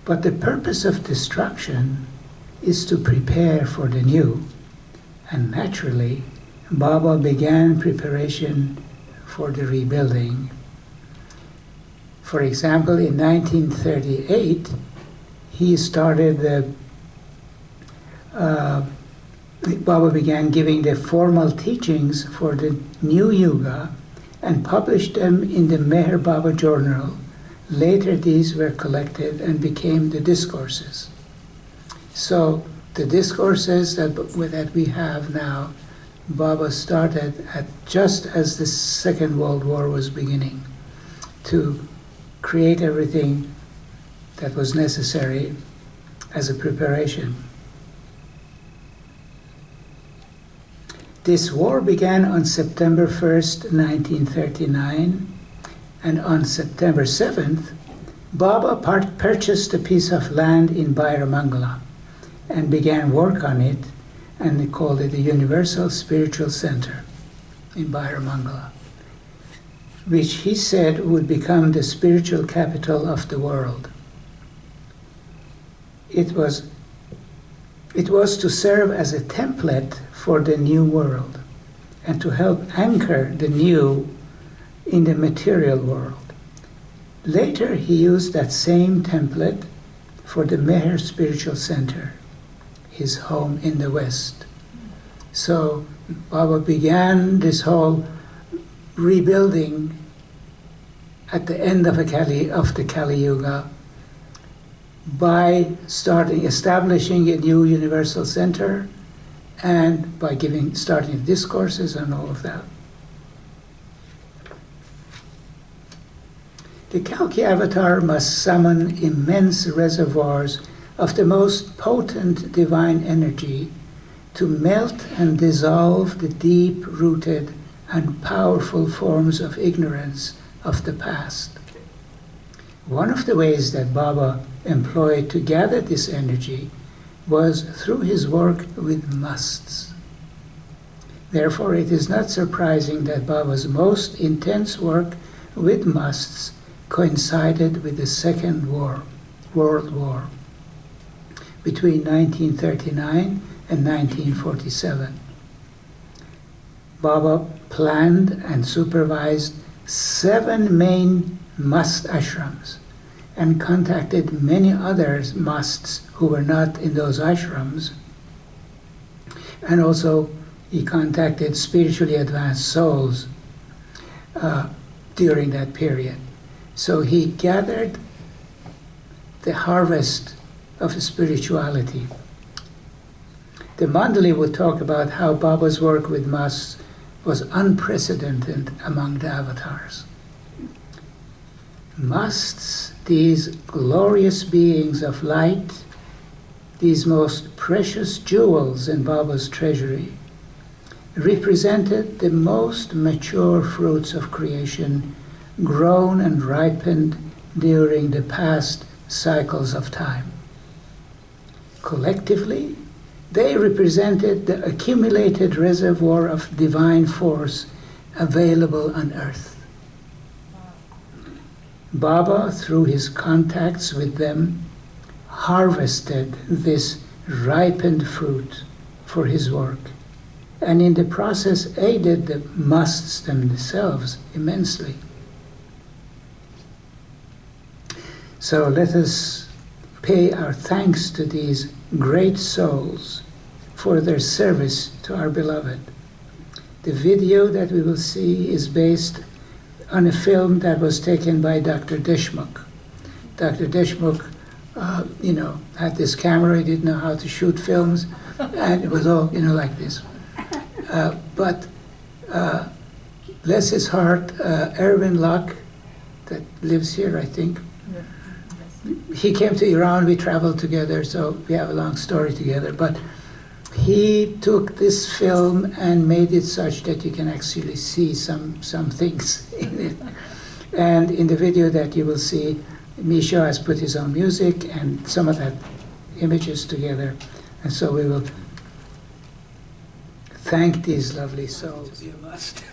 But the purpose of destruction is to prepare for the new, and naturally, Baba began preparation for the rebuilding. For example, in 1938, he started Baba began giving the formal teachings for the new Yuga and published them in the Meher Baba Journal. Later these were collected and became the discourses. So the discourses that we have now, Baba started just as the Second World War was beginning to create everything that was necessary as a preparation. This war began on September 1st, 1939, and on September 7th, Baba purchased a piece of land in Bairamangala and began work on it, and they called it the Universal Spiritual Center in Bairamangala, which he said would become the spiritual capital of the world. It was to serve as a template for the new world and to help anchor the new in the material world. Later, he used that same template for the Meher Spiritual Center, his home in the West. So Baba began this whole rebuilding at the end of the Kali Yuga by establishing a new universal center and by starting discourses and all of that. The Kalki avatar must summon immense reservoirs of the most potent divine energy to melt and dissolve the deep-rooted and powerful forms of ignorance of the past. One of the ways that Baba employed to gather this energy was through his work with musts. Therefore, it is not surprising that Baba's most intense work with musts coincided with the Second World War, between 1939 and 1947. Baba planned and supervised 7 main must ashrams and contacted many other musts who were not in those ashrams. And also he contacted spiritually advanced souls during that period. So he gathered the harvest of spirituality. The Mandali would talk about how Baba's work with musts was unprecedented among the avatars. Musts, these glorious beings of light, these most precious jewels in Baba's treasury, represented the most mature fruits of creation grown and ripened during the past cycles of time. Collectively, they represented the accumulated reservoir of divine force available on earth. Baba, through his contacts with them, harvested this ripened fruit for his work, and in the process aided the musts themselves immensely. So let us pay our thanks to these great souls for their service to our beloved. The video that we will see is based on a film that was taken by Dr. Deshmukh. Dr. Deshmukh, had this camera. He didn't know how to shoot films, and it was all, like this. But bless his heart, Erwin Locke, that lives here, I think. He came to Iran, we traveled together, so we have a long story together. But he took this film and made it such that you can actually see some things in it. And in the video that you will see, Misha has put his own music and some of that images together. And so we will thank these lovely souls. You must.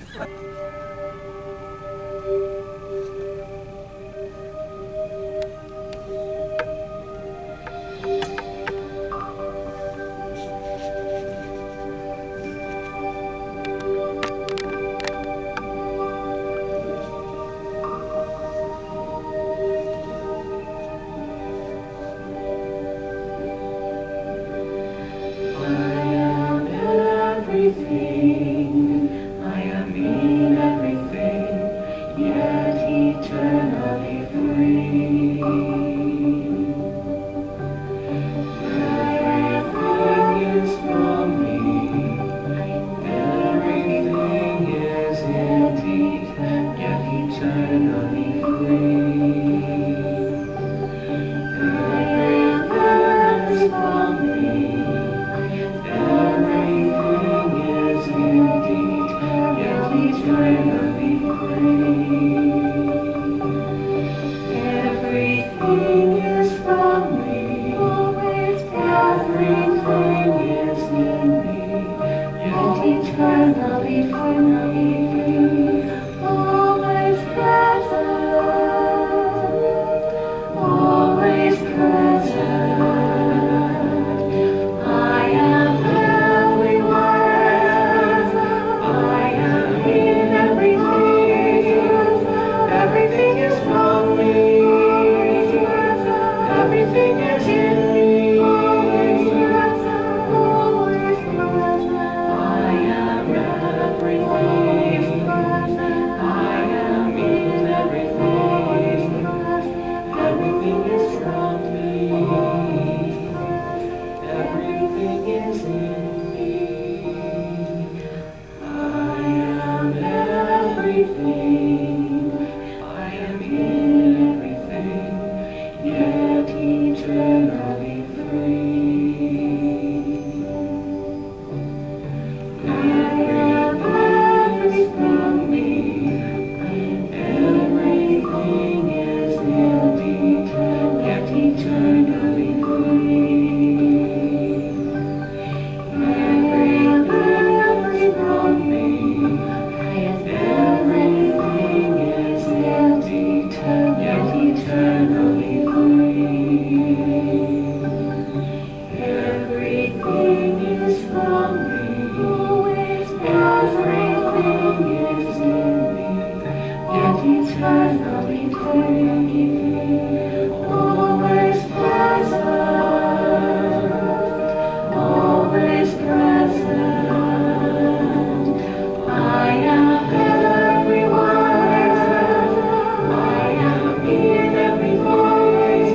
eternally free, always present, always present. I am everywhere, I am in every place,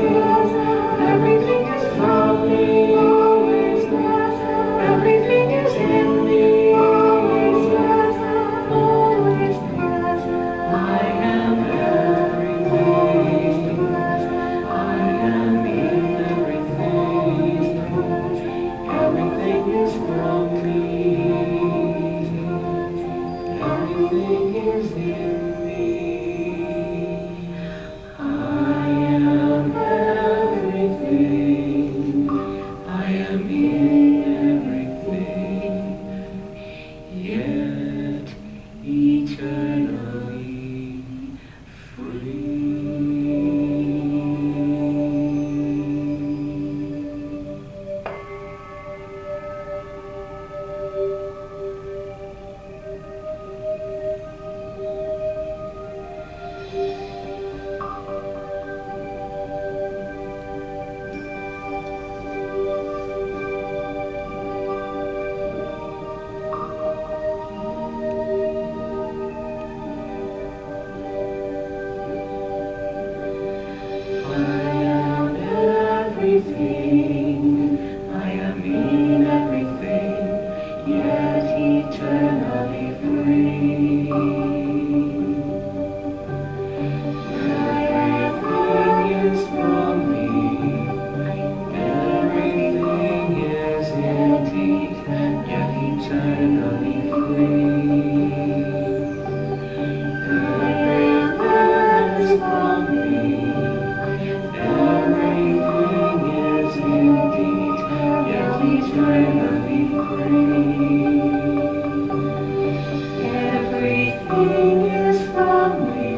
everything is from me, always present, everything is in me, always present, always present. I am everything, I am in everything, everything is from me, everything is in me. I am everything, I am in everything, yet eternally free. I am everything, I am in everything, yet eternally free. Everything is from me, everything is yet eternally free. Everything is from me, everything is indeed yet eternally free. Everything is from me,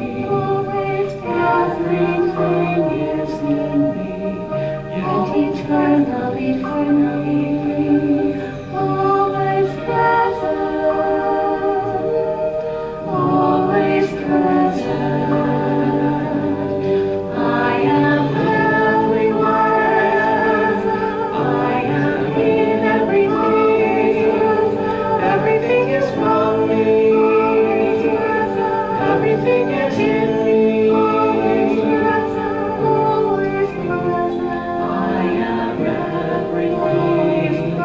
everything is in me, yet eternally free. Always present, always present. I am everywhere, I am in everything, everything is from me, everything is in me, always present. I am everything, I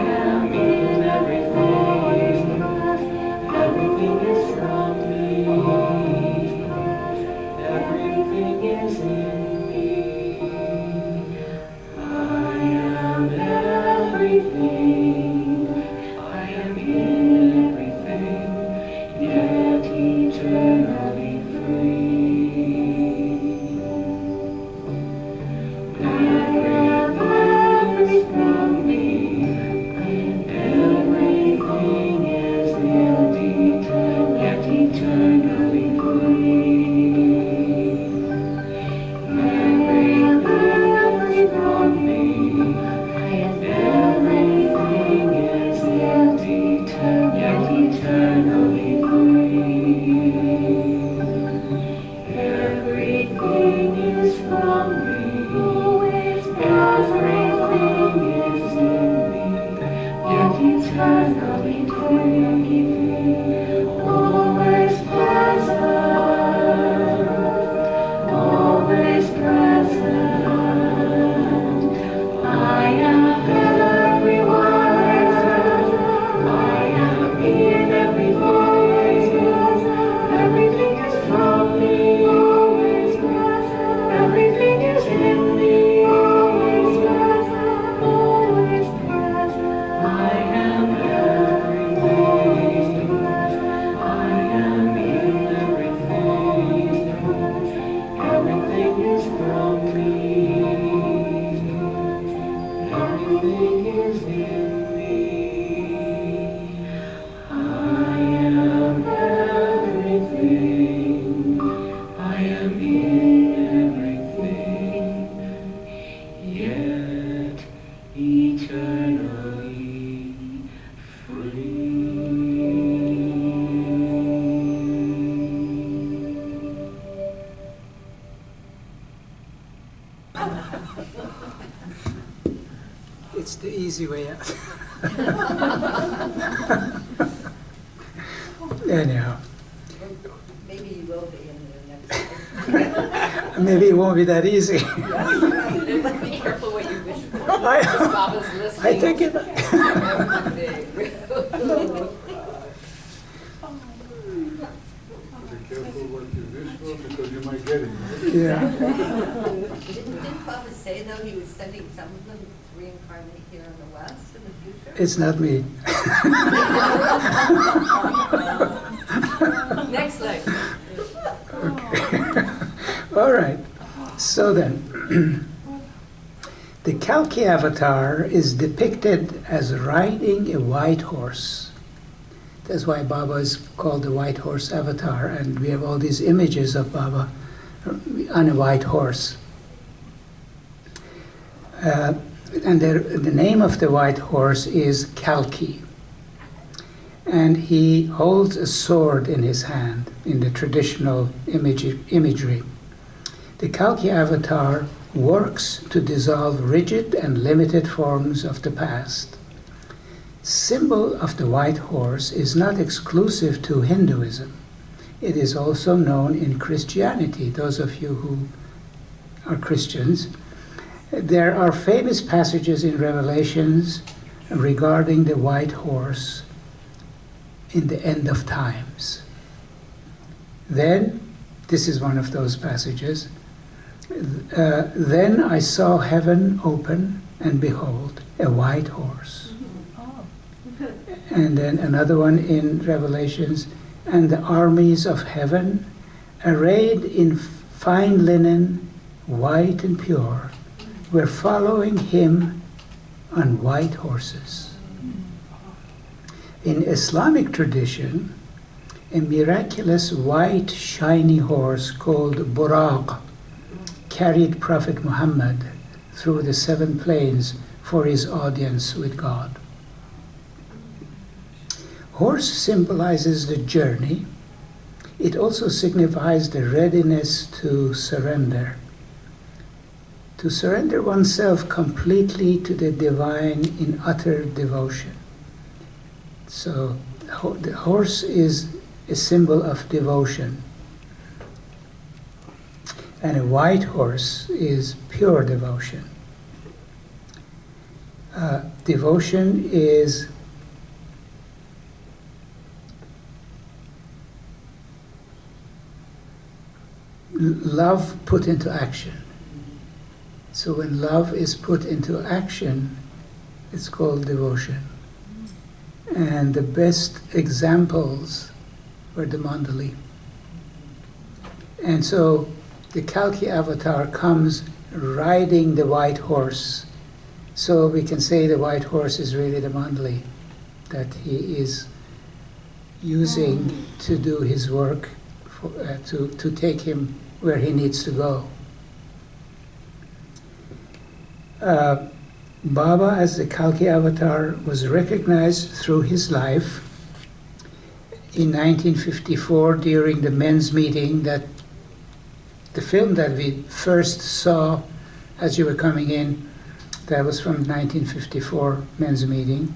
am in everything, everything is from me, everything is in me. I am everything, I am in everything, yet eternal. easy way out. Anyhow, Maybe you will be in the next. maybe it won't be that easy. Be careful what you wish for. I, Baba's listening. I think it. Be careful what you wish for because you might get it. Right? Yeah. Didn't Papa say, though, he was sending some of them to reincarnate here in the West in the future? It's not me. Next slide. Okay. All right. So then, the Kalki avatar is depicted as riding a white horse. That's why Baba is called the white horse avatar, and we have all these images of Baba on a white horse. And the name of the white horse is Kalki. And he holds a sword in his hand in the traditional imagery. The Kalki avatar works to dissolve rigid and limited forms of the past. Symbol of the white horse is not exclusive to Hinduism. It is also known in Christianity. Those of you who are Christians, there are famous passages in Revelations regarding the white horse in the end of times. Then, this is one of those passages, then I saw heaven open, and behold, a white horse. And then another one in Revelations, and the armies of heaven, arrayed in fine linen, white and pure, were following him on white horses. In Islamic tradition, a miraculous white shiny horse called Buraq carried Prophet Muhammad through the 7 plains for his audience with God. Horse symbolizes the journey. It also signifies the readiness to surrender oneself completely to the divine in utter devotion. So the horse is a symbol of devotion. And a white horse is pure devotion. Devotion is love put into action. So when love is put into action, it's called devotion. And the best examples were the Mandali. And so the Kalki avatar comes riding the white horse. So we can say the white horse is really the Mandali that he is using to do his work, to take him where he needs to go. Baba, as the Kalki avatar, was recognized through his life. In 1954, during the men's meeting, that the film that we first saw as you were coming in, that was from 1954 men's meeting.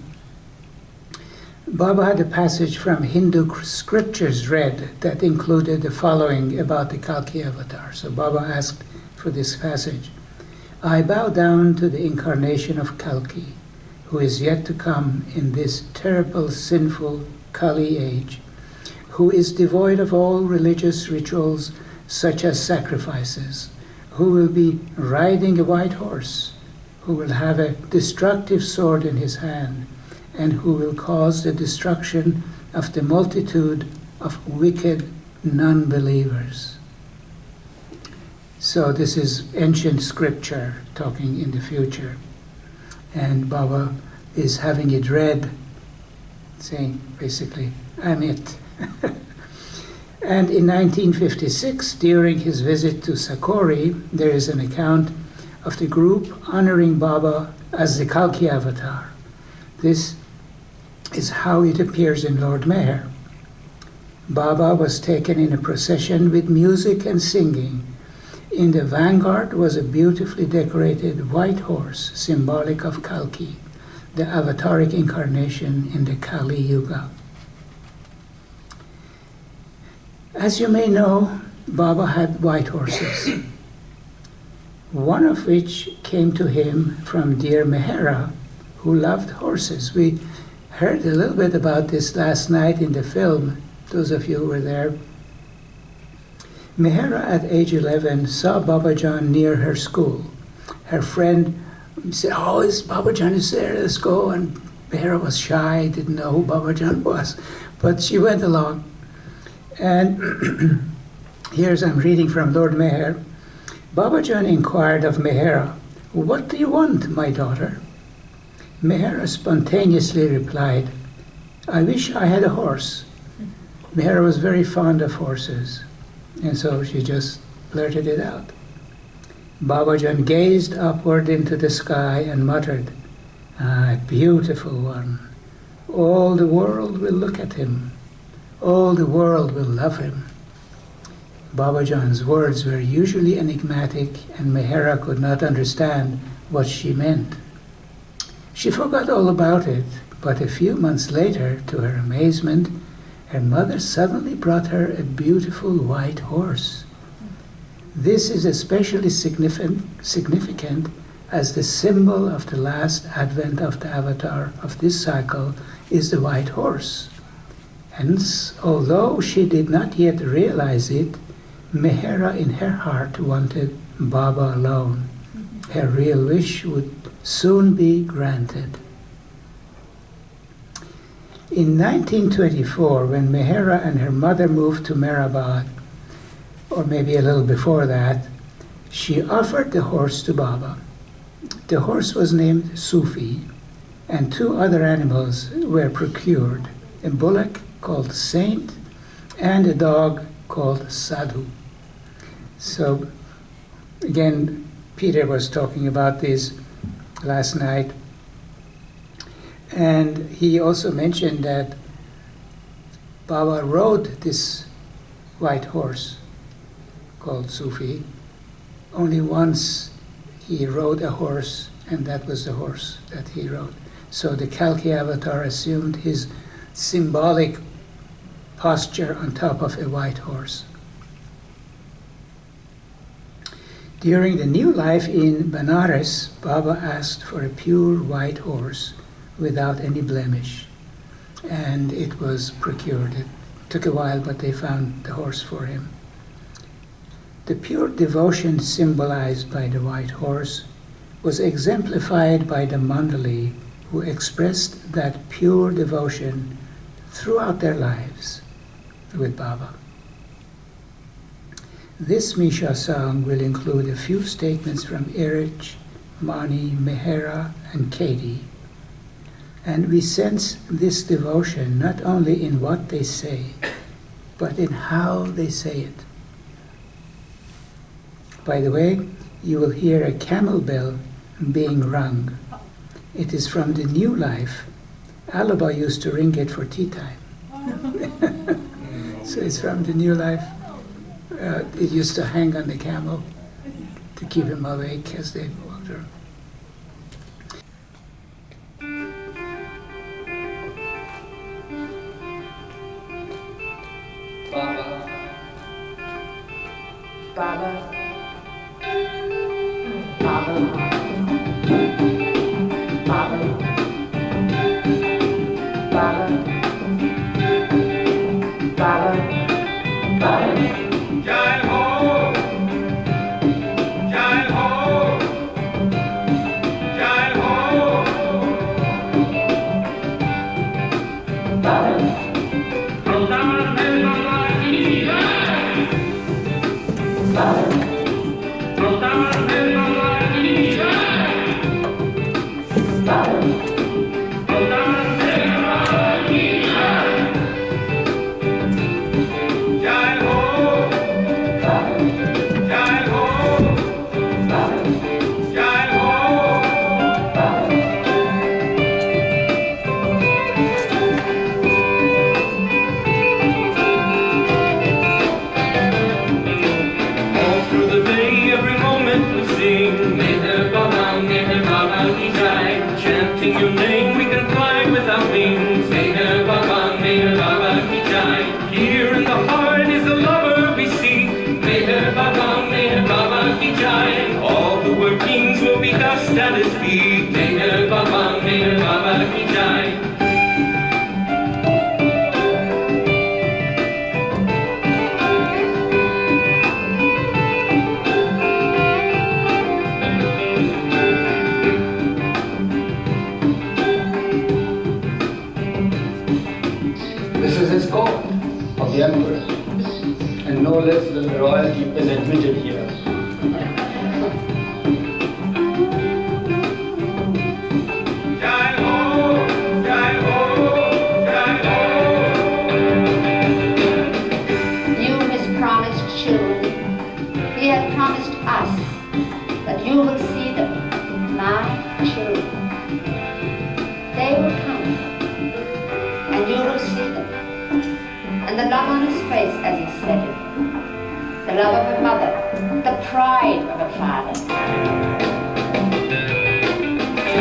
Baba had a passage from Hindu scriptures read that included the following about the Kalki avatar. So Baba asked for this passage. I bow down to the incarnation of Kalki, who is yet to come in this terrible, sinful Kali age, who is devoid of all religious rituals such as sacrifices, who will be riding a white horse, who will have a destructive sword in his hand, and who will cause the destruction of the multitude of wicked non-believers. So this is ancient scripture talking in the future. And Baba is having it read, saying basically, I'm it. And in 1956, during his visit to Sakori, there is an account of the group honoring Baba as the Kalki avatar. This is how it appears in Lord Mayor. Baba was taken in a procession with music and singing. In the vanguard was a beautifully decorated white horse, symbolic of Kalki. the avataric incarnation in the Kali Yuga. As you may know, Baba had white horses, one of which came to him from dear Mehera, who loved horses. We heard a little bit about this last night in the film, those of you who were there. Mehera at age 11 saw Babajan near her school. Her friend said, "Oh, Babajan is there, let's go." And Mehera was shy, didn't know who Babajan was, but she went along. And here's, I'm reading from Lord Meher. Babajan inquired of Mehera, "What do you want, my daughter?" Mehera spontaneously replied, "I wish I had a horse." Mehera was very fond of horses, and so she just blurted it out. Babajan gazed upward into the sky and muttered, "Ah, beautiful one. All the world will look at him. All the world will love him." Babajan's words were usually enigmatic, and Mehera could not understand what she meant. She forgot all about it, but a few months later, to her amazement, her mother suddenly brought her a beautiful white horse. This is especially significant as the symbol of the last advent of the avatar of this cycle is the white horse. Hence, although she did not yet realize it, Mehera in her heart wanted Baba alone. Her real wish would soon be granted. In 1924, when Mehera and her mother moved to Mehrabad, or maybe a little before that, she offered the horse to Baba. The horse was named Sufi, and two other animals were procured, a bullock called Saint and a dog called Sadhu. So, again, Peter was talking about this last night, and he also mentioned that Baba rode this white horse called Sufi. Only once he rode a horse, and that was the horse that he rode. So the Kalki avatar assumed his symbolic posture on top of a white horse. During the new life in Benares, Baba asked for a pure white horse without any blemish, and it was procured. It took a while, but they found the horse for him. The pure devotion symbolized by the white horse was exemplified by the Mandali, who expressed that pure devotion throughout their lives with Baba. This Misha song will include a few statements from Erich, Mani, Mehera, and Katie. And we sense this devotion not only in what they say, but in how they say it. By the way, you will hear a camel bell being rung. It is from the new life. Alaba used to ring it for tea time. So it's from the new life. It used to hang on the camel to keep him awake as they walked around. Baba. Baba. Baba. Baba. Baba. Baba. Baba. Jai Ho! Jai Ho! Jai Ho! Baba. Jai Ho! Jai Ho! Jai Ho! All through no less than royalty is admitted here. Jai Ho, Jai Ho, Jai Ho. You, his promised children, he had promised us that you will see them, my children. They will come, and you will see them. And the love on his face as he said it, the love of a mother, the pride of a father.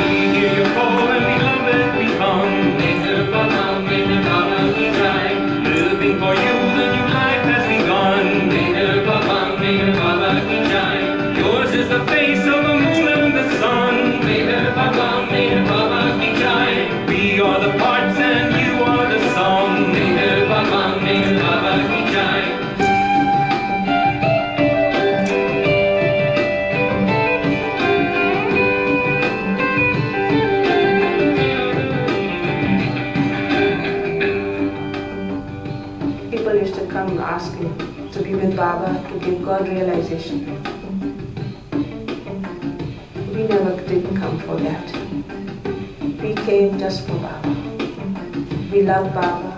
We hear your call and beloved we come. Living for you, the new life has begun. Yours is the face of the moon and the sun. We are the parts and you are the song. People used to come asking to be with Baba, to give God realization. We never did come for that. We came just for Baba. We love Baba.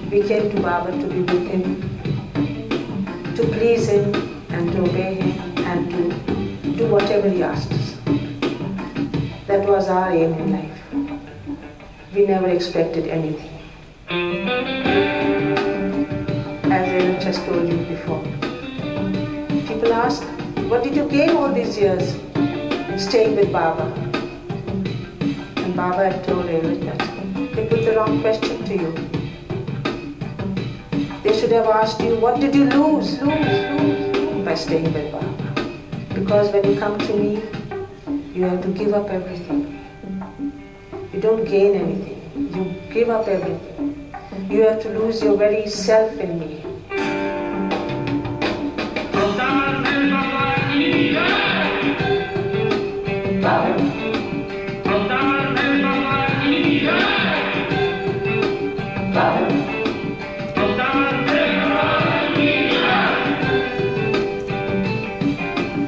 We came to Baba to be with him, to please him and to obey him and to do whatever he asked us. That was our aim in life. We never expected anything. As I just told you before. People ask, what did you gain all these years staying with Baba? And Baba had told Reoriented that they put the wrong question to you. They should have asked you, what did you lose by staying with Baba? Because when you come to me, you have to give up everything. You don't gain anything. You give up everything. You have to lose your very self in me. Baba, Baba,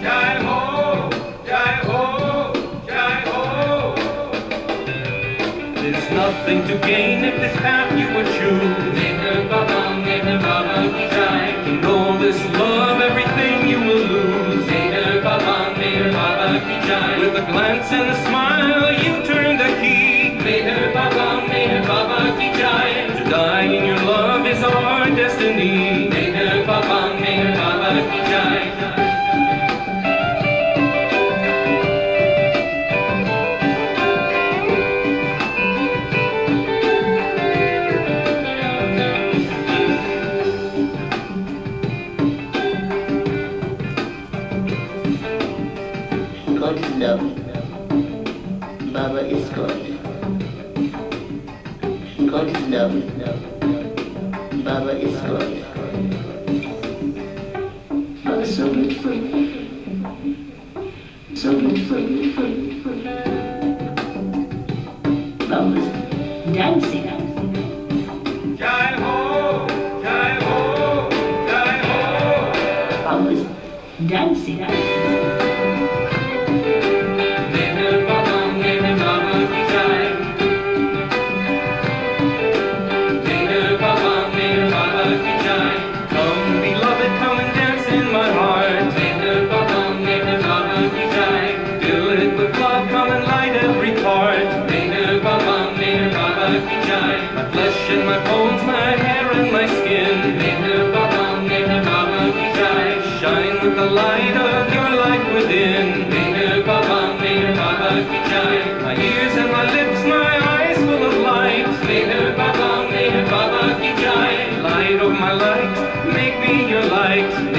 Jai Ho, Jai Ho, Jai Ho. There's nothing to gain if this path you would choose. To know this love, everything you will lose. With a glance and a smile, you turn the key. To die in your love is our destiny. God is love. Baba is God. God is love. Baba is God. Baba is so beautiful. So beautiful. Baba is dancing. Jai Ho, Jai Ho, Jai Ho. Baba is dancing. My flesh and my bones, my hair and my skin shine with the light of your light within. My ears and my lips, my eyes full of light. Light of my light, make me your light.